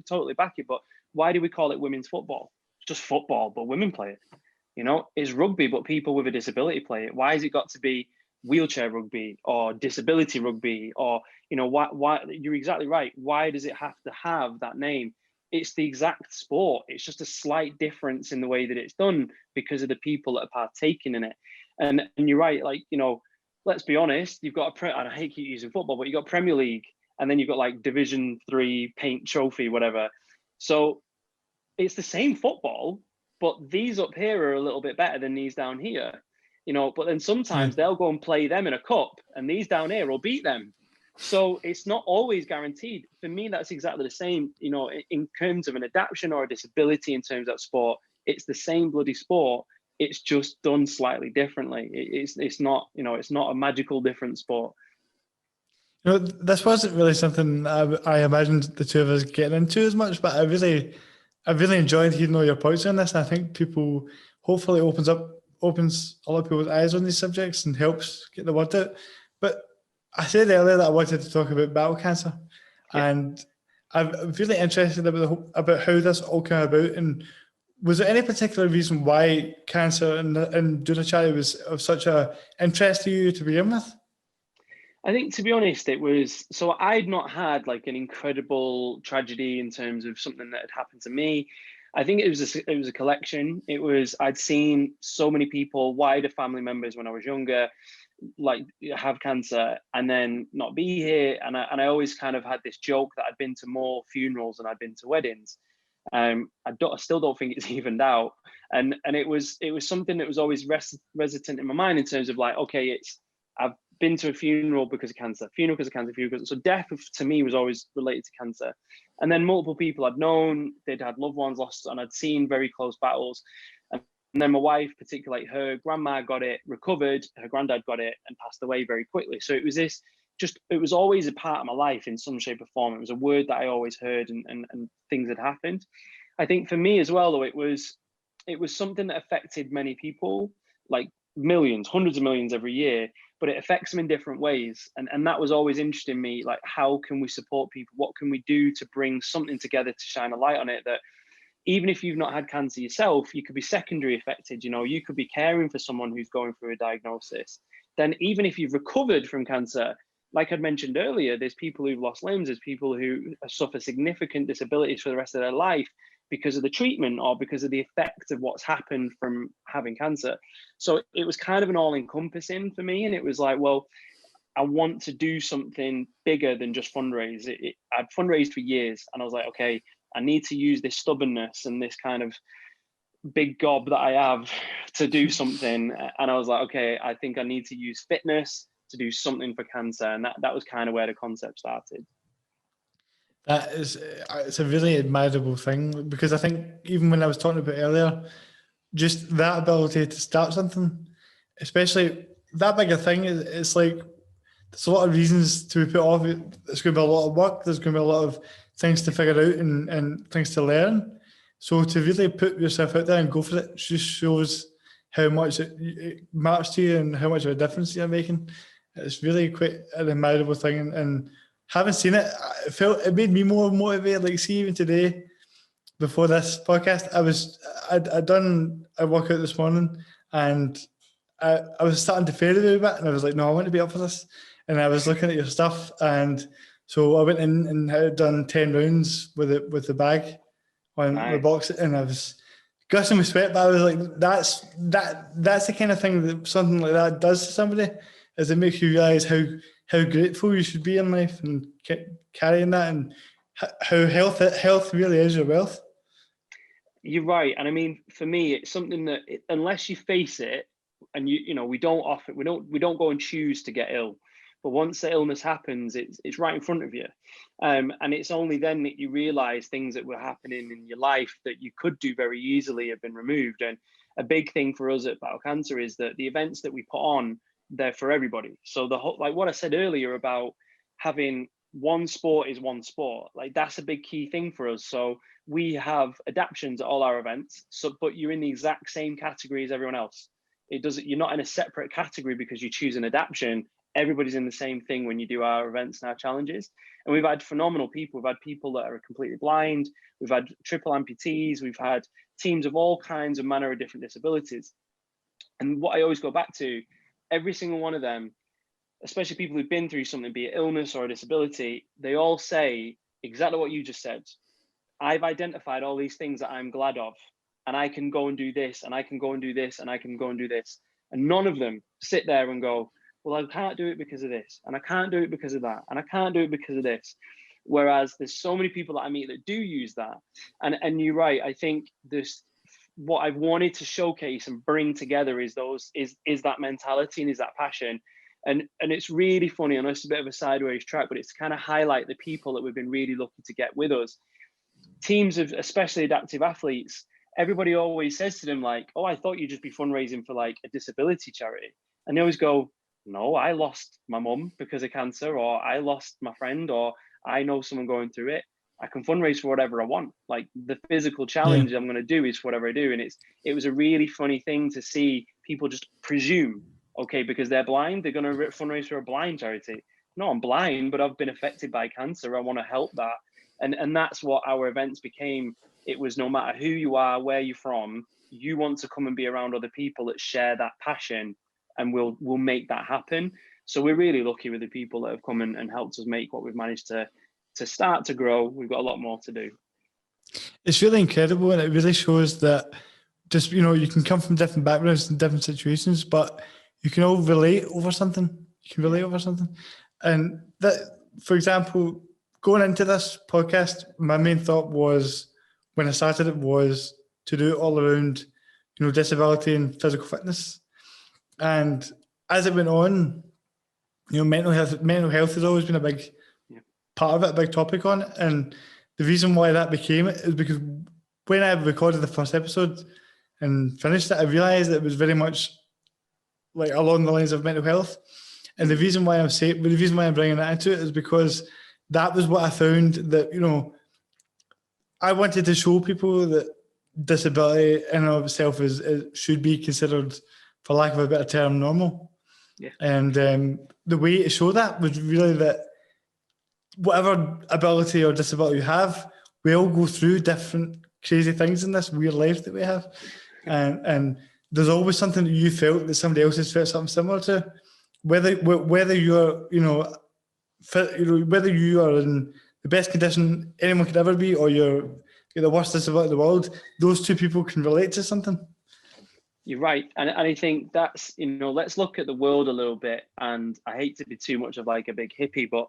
totally back it, but why do we call it women's football? It's just football, but women play it. It's rugby, but people with a disability play it. Why has it got to be wheelchair rugby or disability rugby? Or why you're exactly right. Why does it have to have that name? It's the exact sport. It's just a slight difference in the way that it's done because of the people that are partaking in it. And you're right. Let's be honest. You've got and I hate keep using football, but you've got Premier League, and then you've got Division 3 paint trophy, whatever. So it's the same football, but these up here are a little bit better than these down here. But then sometimes they'll go and play them in a cup, and these down here will beat them. So it's not always guaranteed. For me, that's exactly the same, in terms of an adaptation or a disability in terms of sport. It's the same bloody sport. It's just done slightly differently. It's not a magical different sport. This wasn't really something I imagined the two of us getting into as much, but I really enjoyed hearing all your points on this. And I think people, hopefully opens a lot of people's eyes on these subjects and helps get the word out. But I said earlier that I wanted to talk about battle cancer. Yeah. And I'm really interested about how this all came about, and was there any particular reason why cancer and doing a charity was of such a interest to you to begin with? I think, to be honest, it was, so I'd not had like an incredible tragedy in terms of something that had happened to me. I think it was a collection. I'd seen so many people, wider family members when I was younger, like have cancer and then not be here. And I always kind of had this joke that I'd been to more funerals than I'd been to weddings. I still don't think it's evened out. And it was something that was always resident in my mind in terms of like, okay, I've been to a funeral because of cancer, funeral because of cancer, funeral because, so death to me was always related to cancer. And then multiple people I'd known, they'd had loved ones lost, and I'd seen very close battles. And then my wife, particularly, her grandma got it, recovered, her granddad got it, and passed away very quickly. So it was it was always a part of my life in some shape or form. It was a word that I always heard, and things had happened. I think for me as well, though, it was something that affected many people, like millions, hundreds of millions every year, but it affects them in different ways. And that was always interesting me, like, how can we support people? What can we do to bring something together to shine a light on it, that even if you've not had cancer yourself, you could be secondary affected. You know, you could be caring for someone who's going through a diagnosis. Then even if you've recovered from cancer, like I'd mentioned earlier, there's people who've lost limbs, there's people who suffer significant disabilities for the rest of their life because of the treatment or because of the effect of what's happened from having cancer. So it was kind of an all-encompassing for me. And it was like, well, I want to do something bigger than just fundraise. I'd fundraised for years, and I was like, okay, I need to use this stubbornness and this kind of big gob that I have to do something. And I was like, okay, I think I need to use fitness to do something for cancer. And that was kind of where the concept started. It's a really admirable thing, because I think even when I was talking about earlier, just that ability to start something, especially that big a thing, it's like there's a lot of reasons to be put off. There's going to be a lot of work. There's going to be a lot of things to figure out and things to learn. So to really put yourself out there and go for it just shows how much it matters to you and how much of a difference you're making. It's really quite an admirable thing. And having seen it, it made me more motivated. Like, see, even today, before this podcast, I'd done a workout this morning, and I was starting to fade a little bit, and I was like, no, I want to be up for this. And I was looking at your stuff, and so I went in and had done 10 rounds with the bag on the box, and I was gushing with sweat. But I was like, that's the kind of thing that something like that does to somebody, is it makes you realise how grateful you should be in life, and carrying that, and how health really is your wealth. You're right. And I mean, for me, it's something that unless you face it, and we don't go and choose to get ill, but once the illness happens, it's right in front of you. And it's only then that you realize things that were happening in your life that you could do very easily have been removed. And a big thing for us at Battle Cancer is that the events that we put on, they're for everybody. So the whole, like what I said earlier about having one sport is one sport, like that's a big key thing for us. So we have adaptions at all our events, but you're in the exact same category as everyone else. You're not in a separate category because you choose an adaption. Everybody's in the same thing when you do our events and our challenges. And we've had phenomenal people. We've had people that are completely blind. We've had triple amputees. We've had teams of all kinds of manner of different disabilities. And what I always go back to, every single one of them, especially people who've been through something, be it illness or a disability, they all say exactly what you just said. I've identified all these things that I'm glad of, and I can go and do this, and I can go and do this, and I can go and do this. And none of them sit there and go, well, I can't do it because of this, and I can't do it because of that, and I can't do it because of this. Whereas there's so many people that I meet that do use that. And you're right. I think what I've wanted to showcase and bring together is that mentality and is that passion. And it's really funny. I know it's a bit of a sideways track, but it's to kind of highlight the people that we've been really lucky to get with us. Teams of especially adaptive athletes, everybody always says to them like, oh, I thought you'd just be fundraising for like a disability charity. And they always go, no, I lost my mum because of cancer, or I lost my friend, or I know someone going through it. I can fundraise for whatever I want. Like the physical challenge I'm going to do is whatever I do. And it was a really funny thing to see people just presume, okay, because they're blind, they're going to fundraise for a blind charity. No, I'm blind, but I've been affected by cancer. I want to help that. And that's what our events became. It was no matter who you are, where you're from, you want to come and be around other people that share that passion, and we'll make that happen. So we're really lucky with the people that have come and helped us make what we've managed to start to grow. We've got a lot more to do. It's really incredible, and it really shows that just, you can come from different backgrounds and different situations, but you can all relate over something. And that, for example, going into this podcast, my main thought was, when I started it, was to do it all around, disability and physical fitness. And as it went on, mental health has always been a big part of it, a big topic on it. And the reason why that became it is because when I recorded the first episode and finished it, I realised that it was very much like along the lines of mental health. And the reason why I'm bringing that into it is because that was what I found, that, I wanted to show people that disability in and of itself should be considered, for lack of a better term, normal. Yeah. And the way to show that was really that whatever ability or disability you have, we all go through different crazy things in this weird life that we have. And there's always something that you felt that somebody else has felt something similar to. Whether you're, fit, whether you are in the best condition anyone could ever be, or you're the worst disability in the world, those two people can relate to something. You're right. And I think that's, let's look at the world a little bit. And I hate to be too much of like a big hippie, but,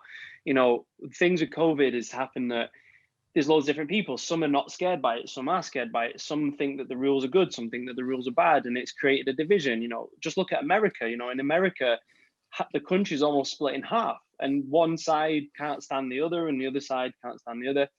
things with COVID has happened that there's loads of different people. Some are not scared by it. Some are scared by it. Some think that the rules are good. Some think that the rules are bad. And it's created a division. Just look at America. In America, the country's almost split in half. And one side can't stand the other, and the other side can't stand the other.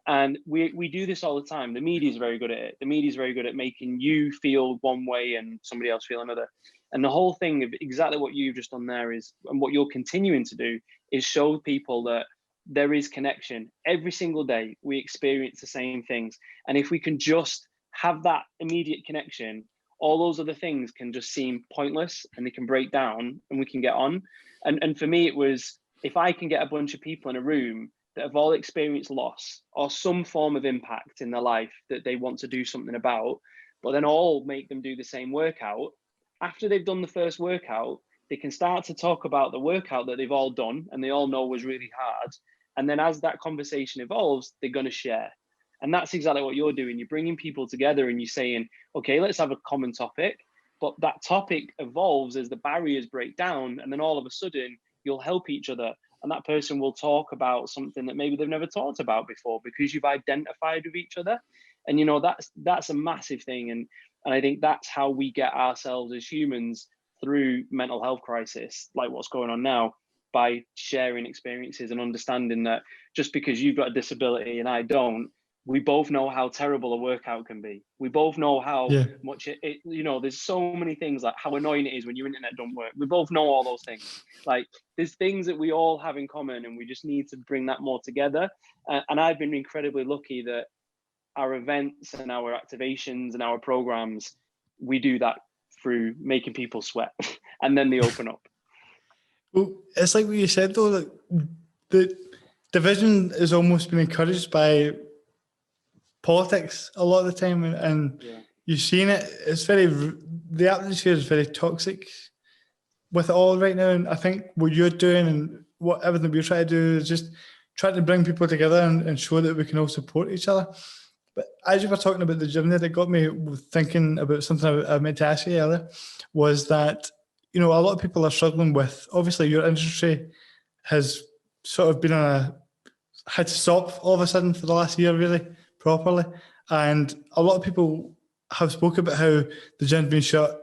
And we do this all the time. The media is very good at it. The media is very good at making you feel one way and somebody else feel another. And the whole thing of exactly what you've just done there is, and what you're continuing to do, is show people that there is connection. Every single day we experience the same things. And if we can just have that immediate connection, all those other things can just seem pointless, and they can break down, and we can get on. And for me, it was, if I can get a bunch of people in a room that have all experienced loss or some form of impact in their life that they want to do something about, but then all make them do the same workout. After they've done the first workout, they can start to talk about the workout that they've all done and they all know was really hard. And then as that conversation evolves, they're going to share. And that's exactly what you're doing. You're bringing people together and you're saying, okay, let's have a common topic. But that topic evolves as the barriers break down. And then all of a sudden, you'll help each other. And that person will talk about something that maybe they've never talked about before, because you've identified with each other. And, that's a massive thing. And I think that's how we get ourselves as humans through mental health crisis, like what's going on now, by sharing experiences and understanding that just because you've got a disability and I don't, we both know how terrible a workout can be. We both know how much it there's so many things, like how annoying it is when your internet don't work. We both know all those things. Like, there's things that we all have in common, and we just need to bring that more together. And I've been incredibly lucky that our events and our activations and our programs, we do that through making people sweat and then they open up. Well, it's like what you said though, that the division has almost been encouraged by politics a lot of the time, and you've seen it. The atmosphere is very toxic with it all right now. And I think what you're doing and everything we're trying to do is just trying to bring people together and show that we can all support each other. But as you were talking about the gym there, that got me thinking about something I meant to ask you earlier, was that, a lot of people are struggling with, obviously your industry has sort of had to stop all of a sudden for the last year, really, properly. And a lot of people have spoken about how the gym's been shut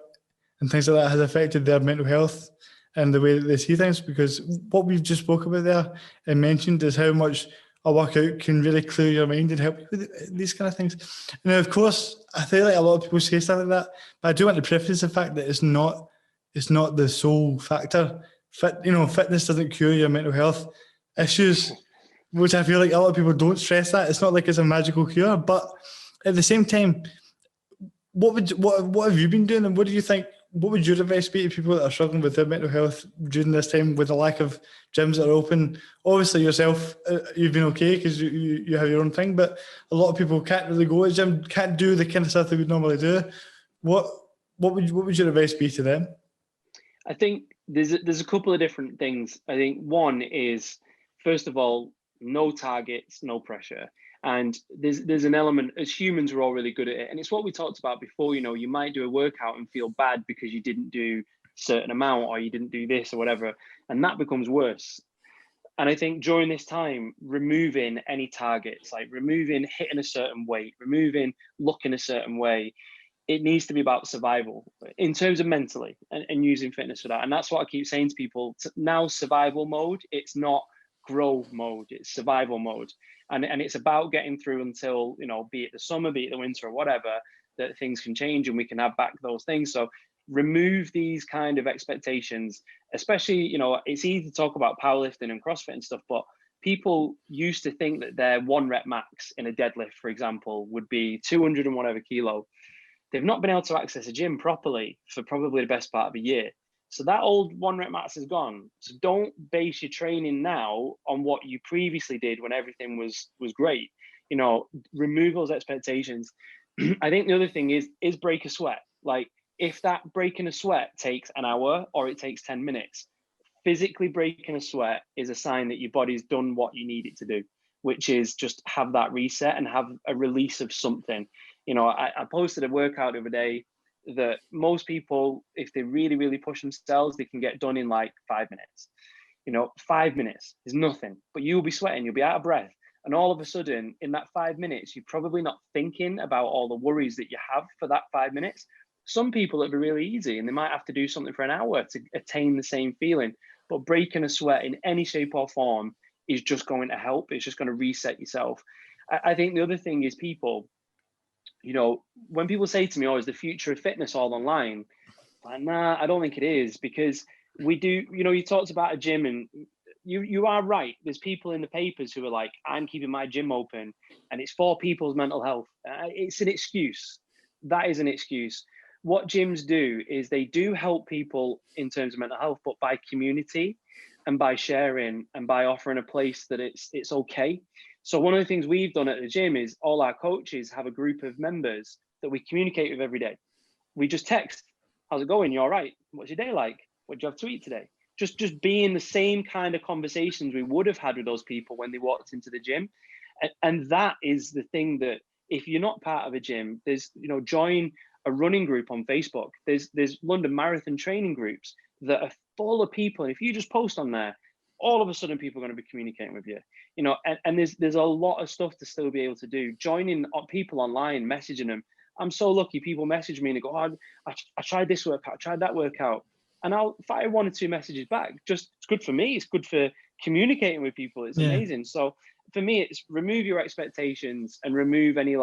and things like that has affected their mental health and the way that they see things, because what we've just spoke about there and mentioned is how much a workout can really clear your mind and help you with these kind of things. Now, of course, I feel like a lot of people say stuff like that, but I do want to preface the fact that it's not the sole factor. Fitness doesn't cure your mental health issues, which I feel like a lot of people don't stress that. It's not like it's a magical cure, but at the same time, what have you been doing, and what do you think what would your advice be to people that are struggling with their mental health during this time with the lack of gyms that are open? Obviously yourself, you've been okay because you have your own thing, but a lot of people can't really go to the gym, can't do the kind of stuff they would normally do. What would your advice be to them? I think there's a couple of different things. I think one is, first of all, no targets, no pressure. And there's an element, as humans, we're all really good at it. And it's what we talked about before, you might do a workout and feel bad because you didn't do a certain amount or you didn't do this or whatever. And that becomes worse. And I think during this time, removing any targets, like removing hitting a certain weight, removing looking a certain way, it needs to be about survival in terms of mentally and using fitness for that. And that's what I keep saying to people. Now survival mode, it's not grow mode, it's survival mode. And it's about getting through until, be it the summer, be it the winter or whatever, that things can change and we can have back those things. So remove these kind of expectations, especially, it's easy to talk about powerlifting and CrossFit and stuff, but people used to think that their 1 rep max in a deadlift, for example, would be 200 and whatever kilo. They've not been able to access a gym properly for probably the best part of a year. So that old 1 rep max is gone. So don't base your training now on what you previously did when everything was great. Remove those expectations. I think the other thing is break a sweat. Like if that breaking a sweat takes an hour or it takes 10 minutes, physically breaking a sweat is a sign that your body's done what you need it to do, which is just have that reset and have a release of something. I posted a workout the other day that most people, if they really, really push themselves, they can get done in like 5 minutes. 5 minutes is nothing, but you'll be sweating, you'll be out of breath. And all of a sudden, in that 5 minutes, you're probably not thinking about all the worries that you have for that 5 minutes. Some people, it'll be really easy and they might have to do something for an hour to attain the same feeling. But breaking a sweat in any shape or form is just going to help. It's just going to reset yourself. I think the other thing is people, when people say to me, oh, is the future of fitness all online? Like, nah, I don't think it is, because we do, you talked about a gym and you are right. There's people in the papers who are like, I'm keeping my gym open and it's for people's mental health. It's an excuse. That is an excuse. What gyms do is they do help people in terms of mental health, but by community and by sharing and by offering a place that it's okay. So one of the things we've done at the gym is all our coaches have a group of members that we communicate with every day. We just text, how's it going? You all right? What's your day like? What do you have to eat today? Just being the same kind of conversations we would have had with those people when they walked into the gym. And that is the thing that if you're not part of a gym, there's, join a running group on Facebook. There's London Marathon training groups that are full of people. And if you just post on there, all of a sudden people are going to be communicating with you, and there's a lot of stuff to still be able to do. Joining people online, messaging them. I'm so lucky people message me and they go, oh, I tried this workout, I tried that workout. And I'll fire 1 or 2 messages back. Just, it's good for me. It's good for communicating with people. It's amazing. So for me, it's remove your expectations and remove any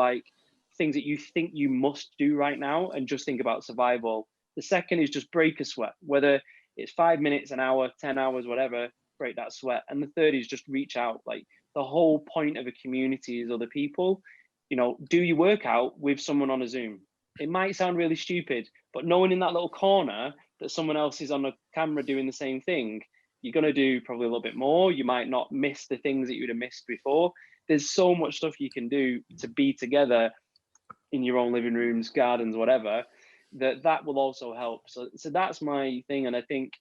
things that you think you must do right now and just think about survival. The second is just break a sweat, whether it's 5 minutes, an hour, 10 hours, whatever, break that sweat. And the third is just reach out. Like the whole point of a community is other people. Do your workout with someone on a Zoom. It might sound really stupid, but knowing in that little corner that someone else is on a camera doing the same thing, you're going to do probably a little bit more. You might not miss the things that you would have missed before. There's so much stuff you can do to be together in your own living rooms, gardens, whatever, that will also help. So that's my thing. And I think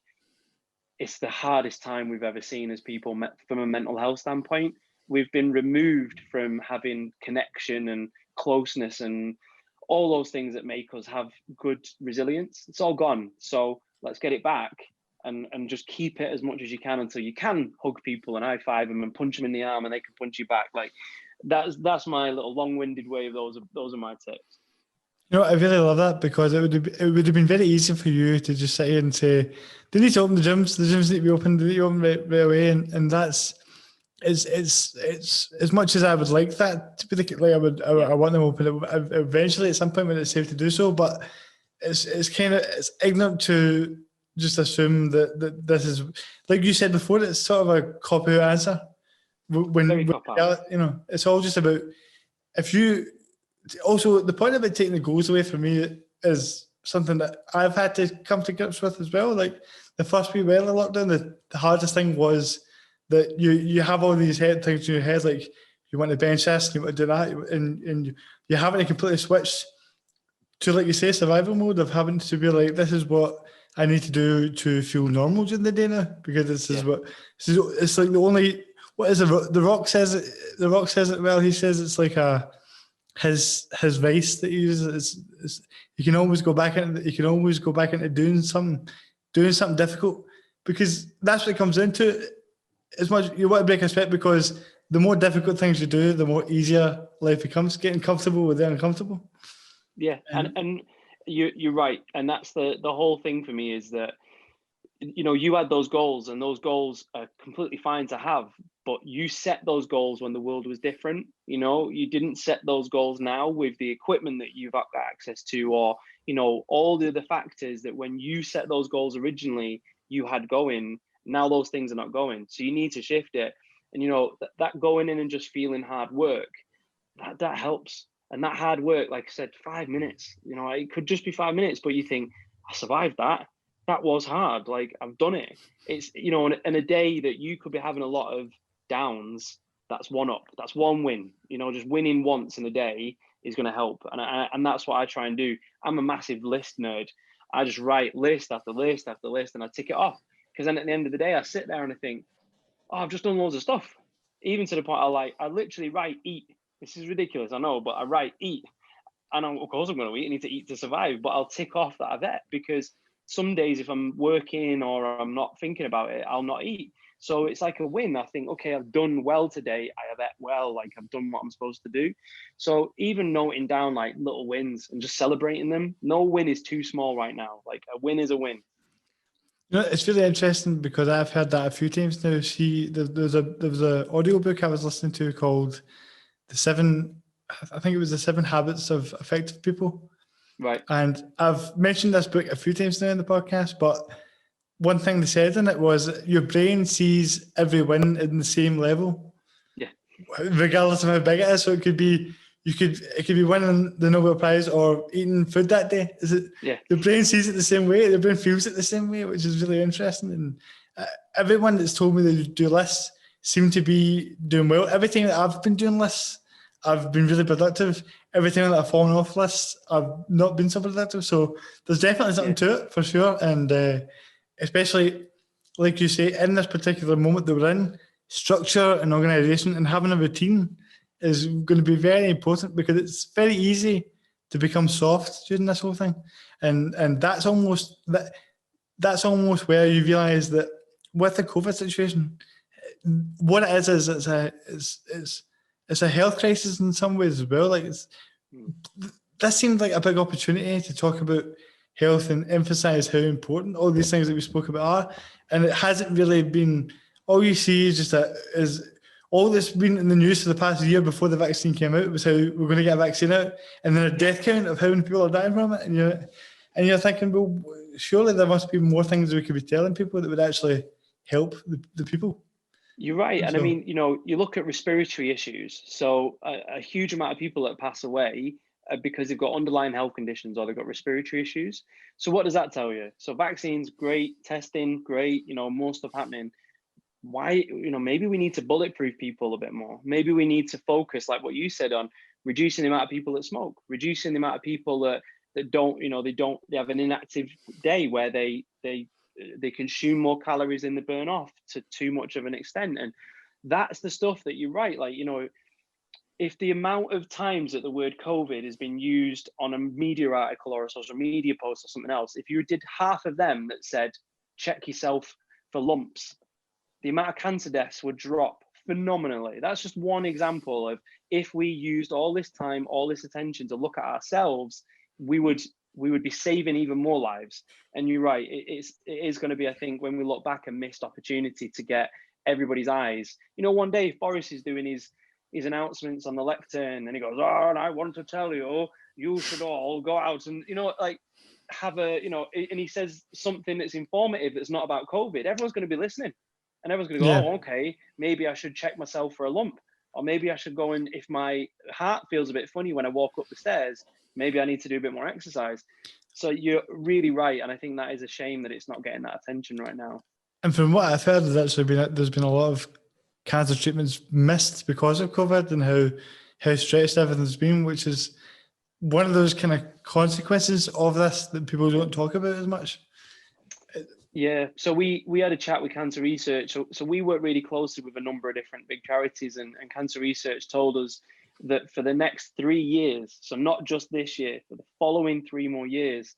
it's the hardest time we've ever seen as people from a mental health standpoint. We've been removed from having connection and closeness and all those things that make us have good resilience. It's all gone. So let's get it back and just keep it as much as you can until you can hug people and high five them and punch them in the arm and they can punch you back. Like that's my little long-winded way of those are my tips. I really love that, because it would have been very easy for you to just sit here and say, they need to open the gyms need to be open, they need to open right away. And that's, it's as much as I would like that to be the like I want them open eventually at some point when it's safe to do so, but it's kind of, it's ignorant to just assume that this is, like you said before, it's sort of a cop-out answer. It's all just about, if you, also the point about taking the goals away from me is something that I've had to come to grips with as well. Like the first wee while of lockdown, the hardest thing was that you have all these head things in your head, like you want to bench this, and you want to do that, and you're having to completely switch to, like you say, survival mode of having to be like, this is what I need to do to feel normal during the day now, because it's like the only, what is it? The Rock says it. The Rock says it well. He says it's like his vice that he uses. You can always go back into doing something difficult, because that's what it comes into. As much you want to break a sweat, because the more difficult things you do, the more easier life becomes. Getting comfortable with the uncomfortable. Yeah, and you're right, and that's the whole thing for me, is that, you know, you had those goals, and those goals are completely fine to have, but you set those goals when the world was different. You know, you didn't set those goals now with the equipment that you've got access to, or, you know, all the other factors that when you set those goals originally you had going. Now those things are not going, so you need to shift it. And, you know, that going in and just feeling hard work, that helps. And that hard work, like I said, 5 minutes, you know, it could just be 5 minutes, but you think, I survived that. That was hard. Like, I've done it. It's, you know, and a day that you could be having a lot of downs, that's one up. That's one win. You know, just winning once in a day is going to help. And that's what I try and do. I'm a massive list nerd. I just write list after list after list, and I tick it off. Because then at the end of the day, I sit there and I think, oh, I've just done loads of stuff. Even to the point I literally write eat. This is ridiculous, I know, but I write eat. And of course I'm going to eat. I need to eat to survive, but I'll tick off that I've ate, because some days if I'm working or I'm not thinking about it, I'll not eat. So it's like a win. I think, okay, I've done well today. I have ate well, like I've done what I'm supposed to do. So even noting down like little wins and just celebrating them, no win is too small right now. Like a win is a win. You know, it's really interesting because I've heard that a few times now. There was a audiobook I was listening to called I think it was the 7 Habits of Effective People. Right. And I've mentioned this book a few times now in the podcast, but one thing they said in it was your brain sees every win in the same level. Yeah. Regardless of how big it is. So it could be it could be winning the Nobel Prize or eating food that day. Is it? Yeah. The brain sees it the same way. The brain feels it the same way, which is really interesting. And everyone that's told me they do lists seem to be doing well. Every time that I've been doing lists, I've been really productive. Every time that I've fallen off lists, I've not been so productive. So there's definitely something to it for sure. And especially, like you say, in this particular moment that we're in, structure and organisation and having a routine is going to be very important, because it's very easy to become soft during this whole thing. And that's almost where you realise that with the COVID situation, what it is it's a health crisis in some ways as well. Like this seemed like a big opportunity to talk about health and emphasize how important all these things that we spoke about are. And it hasn't really been, all you see is just all that's been in the news for the past year before the vaccine came out was how we're going to get a vaccine out, and then a death count of how many people are dying from it. And you're thinking, well, surely there must be more things we could be telling people that would actually help the people. You're right. And I mean, you know, you look at respiratory issues. So a huge amount of people that pass away because they've got underlying health conditions or they've got respiratory issues. So what does that tell you? So vaccines, great. Testing, great. You know, more stuff happening. Why, you know, maybe we need to bulletproof people a bit more. Maybe we need to focus, like what you said, on reducing the amount of people that smoke, reducing the amount of people that don't, you know, they have an inactive day where they consume more calories than they burn off to too much of an extent. And that's the stuff that you're right. Like, you know, if the amount of times that the word COVID has been used on a media article or a social media post or something else, if you did half of them that said, check yourself for lumps, the amount of cancer deaths would drop phenomenally. That's just one example of, if we used all this time, all this attention to look at ourselves, we would be saving even more lives. And you're right, it is going to be, I think, when we look back, a missed opportunity to get everybody's eyes. You know, one day if Boris is doing his announcements on the lectern and he goes, oh, and I want to tell you, you should all go out and, you know, like have a, you know, and he says something that's informative that's not about COVID, everyone's going to be listening. And everyone's going to go, oh, okay, maybe I should check myself for a lump. Or maybe I should go if my heart feels a bit funny when I walk up the stairs, maybe I need to do a bit more exercise. So you're really right, and I think that is a shame that it's not getting that attention right now. And from what I've heard, there's been a lot of cancer treatments missed because of COVID and how stretched everything's been, which is one of those kind of consequences of this that people don't talk about as much. Yeah, so we had a chat with Cancer Research. So we work really closely with a number of different big charities, and Cancer Research told us that for the next 3 years, so not just this year, for the following 3 more years,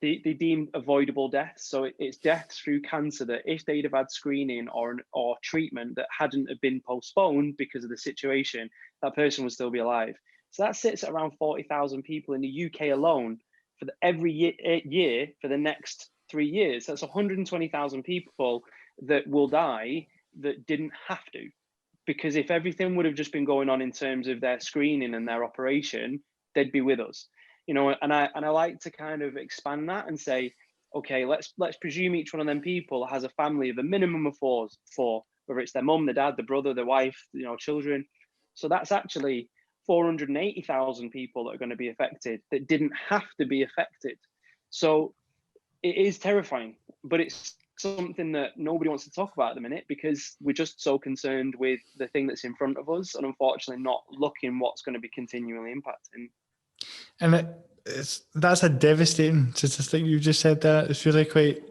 they deemed avoidable deaths. So it's deaths through cancer that if they'd have had screening or treatment that hadn't have been postponed because of the situation, that person would still be alive. So that sits at around 40,000 people in the UK alone for every year for the next 3 years. That's 120,000 people that will die that didn't have to, because if everything would have just been going on in terms of their screening and their operation, they'd be with us, and I like to kind of expand that and say, okay, let's presume each one of them people has a family of a minimum of four, whether it's their mum, their dad, their brother, their wife, children. So that's actually 480,000 people that are going to be affected that didn't have to be affected. So it is terrifying, but it's something that nobody wants to talk about at the minute because we're just so concerned with the thing that's in front of us and unfortunately not looking what's going to be continually impacting. And that's a devastating statistic you just said there. It's really quite,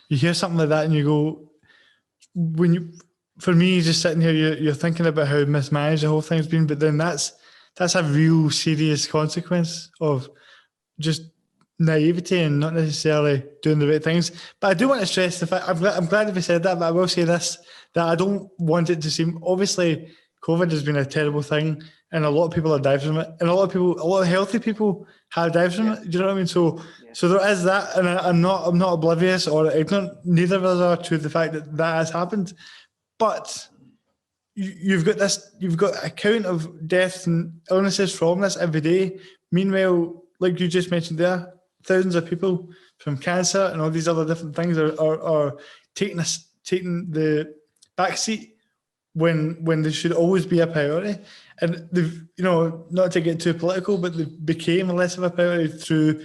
you hear something like that and you go, for me, just sitting here, you're thinking about how mismanaged the whole thing's been, but then that's a real serious consequence of just naivety and not necessarily doing the right things. But I do want to stress the fact, I'm glad if you said that, but I will say this, that I don't want it to seem, obviously COVID has been a terrible thing and a lot of people have died from it, and a lot of healthy people have died from it. Do you know what I mean? So there is that, and I'm not oblivious or ignorant, neither of us are, to the fact that has happened. But you've got a count of deaths and illnesses from this every day. Meanwhile, like you just mentioned there, thousands of people from cancer and all these other different things are taking the backseat when they should always be a priority. And they've, not to get too political, but they became less of a priority through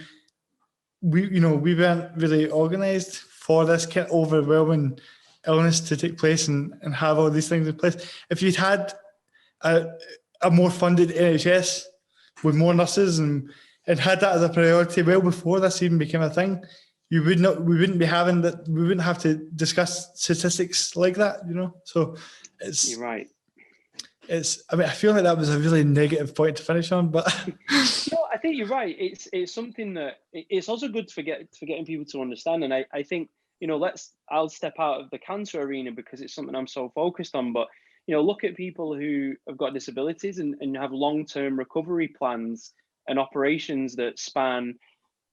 we weren't really organised for this kind of overwhelming illness to take place and have all these things in place. If you'd had a more funded NHS with more nurses and had that as a priority well before this even became a thing, we wouldn't be having that. We wouldn't have to discuss statistics like that, So you're right. I feel like that was a really negative point to finish on, but no, I think you're right. It's something that it's also good for getting people to understand. And I think, I'll step out of the cancer arena because it's something I'm so focused on. But, look at people who have got disabilities and have long-term recovery plans and operations that span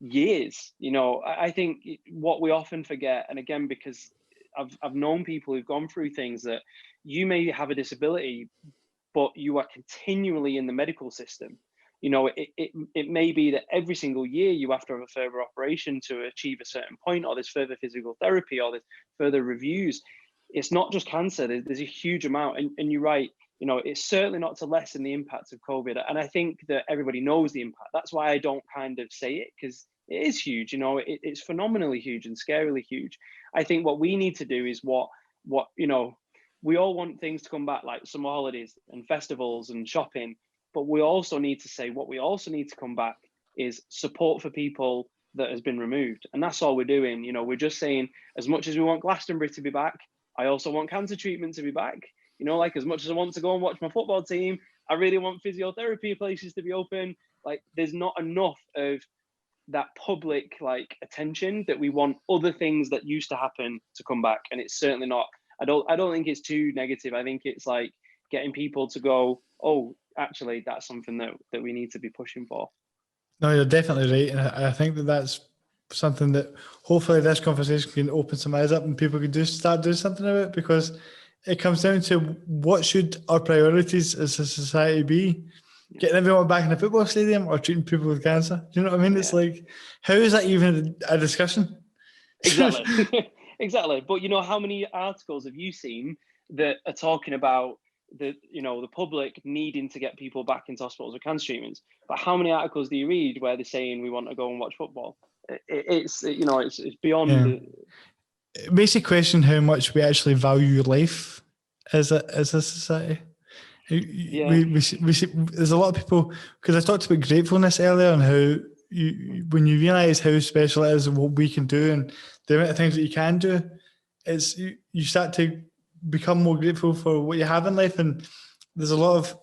years. I think what we often forget, and again, because I've known people who've gone through things, that you may have a disability, but you are continually in the medical system. It may be that every single year you have to have a further operation to achieve a certain point, or there's further physical therapy, or there's further reviews. It's not just cancer. There's a huge amount. And you're right, it's certainly not to lessen the impact of COVID. And I think that everybody knows the impact. That's why I don't kind of say it, because it is huge. It's phenomenally huge and scarily huge. I think what we need to do is what we all want things to come back, like summer holidays and festivals and shopping. But we also need to say what we also need to come back is support for people that has been removed. And that's all we're doing. We're just saying, as much as we want Glastonbury to be back, I also want cancer treatment to be back. Like as much as I want to go and watch my football team, I really want physiotherapy places to be open. Like there's not enough of that public attention that we want other things that used to happen to come back. And it's certainly not, I don't think it's too negative. I think it's like getting people to go, oh, actually, that's something that we need to be pushing for. No, you're definitely right. And I think that's something that hopefully this conversation can open some eyes up and people can start doing something about, because it comes down to what should our priorities as a society be? Getting everyone back in the football stadium or treating people with cancer? Do you know what I mean? Yeah. It's like, how is that even a discussion? Exactly. Exactly. But how many articles have you seen that are talking about the public needing to get people back into hospitals with cancer treatments? But how many articles do you read where they're saying we want to go and watch football? it's beyond. Yeah. It makes you question how much we actually value life as a society. Yeah. We see, there's a lot of people, because I talked about gratefulness earlier and how when you realise how special it is and what we can do and the amount of things that you can do, it's you start to become more grateful for what you have in life. And there's a lot of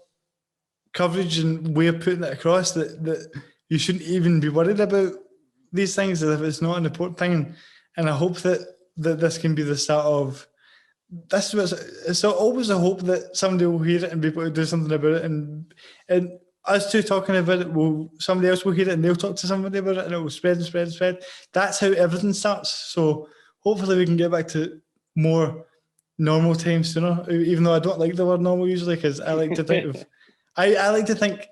coverage and way of putting it across that you shouldn't even be worried about these things as if it's not an important thing. And I hope that this can be the start of this. It's always a hope that somebody will hear it and be able to do something about it. And us two talking about it, somebody else will hear it and they'll talk to somebody about it and it will spread and spread and spread. That's how everything starts. So hopefully we can get back to more normal times sooner, even though I don't like the word normal usually, because I like to think of I like to think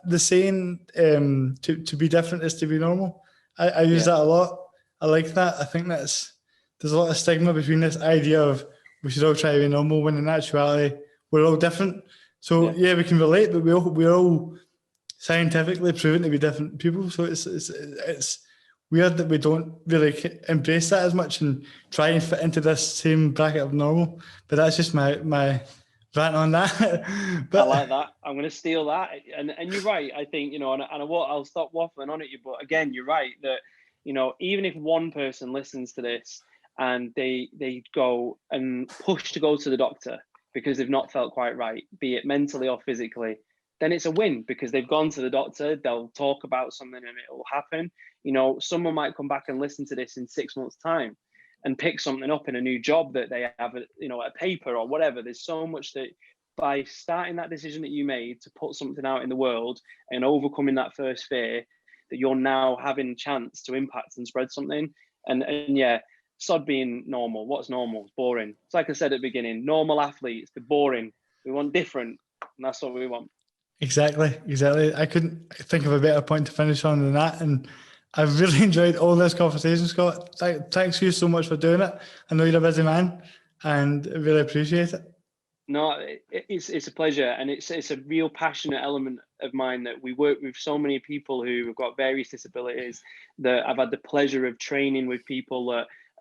the saying to be different is to be normal. I use that a lot. I like that. I think there's a lot of stigma between this idea of we should all try to be normal when in actuality we're all different. So yeah, we can relate, but we're all scientifically proven to be different people. So it's weird that we don't really embrace that as much and try and fit into this same bracket of normal. But that's just my rant on that. But I like that. I'm going to steal that. And you're right. I think, and I'll stop waffling on at you. But again, you're right that, even if one person listens to this and they go and push to go to the doctor because they've not felt quite right, be it mentally or physically, then it's a win because they've gone to the doctor, they'll talk about something and it will happen. Someone might come back and listen to this in 6 months' time and pick something up in a new job that they have, a paper or whatever. There's so much that by starting that decision that you made to put something out in the world and overcoming that first fear, that you're now having chance to impact and spread something. And yeah, sod being normal. What's normal? It's boring. It's like I said at the beginning, normal athletes, they're boring. We want different, and that's what we want. Exactly. I couldn't think of a better point to finish on than that. And I've really enjoyed all this conversation, Scott. Thanks you so much for doing it. I know you're a busy man and I really appreciate it. No, it's a pleasure, and it's a real passionate element of mine that we work with so many people who have got various disabilities. That I've had the pleasure of training with people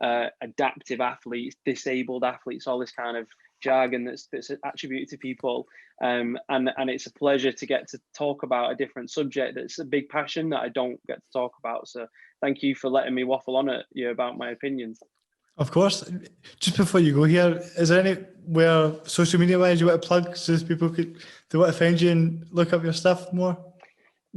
that adaptive athletes, disabled athletes, all this kind of jargon that's attributed to people, and it's a pleasure to get to talk about a different subject that's a big passion that I don't get to talk about. So thank you for letting me waffle on at you about my opinions. Of course. Just before you go here, is there anywhere social media wise you want to plug so people they want to find you and look up your stuff more?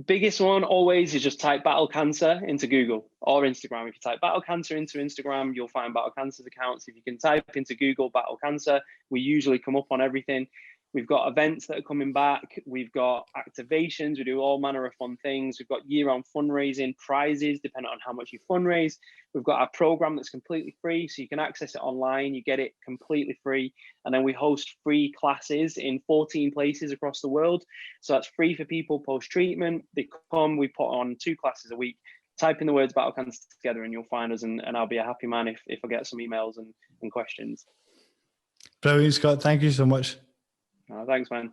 Biggest one always is just type battle cancer into Google or Instagram. If you type battle cancer into Instagram, you'll find battle cancer's accounts. If you can type into Google battle cancer, we usually come up on everything. We've got events that are coming back. We've got activations. We do all manner of fun things. We've got year-round fundraising, prizes, depending on how much you fundraise. We've got our program that's completely free, so you can access it online. You get it completely free. And then we host free classes in 14 places across the world. So that's free for people post-treatment. They come, we put on 2 classes a week. Type in the words battle cancer together and you'll find us, and I'll be a happy man if I get some emails and questions. Brilliant, Scott. Thank you so much. Thanks, man.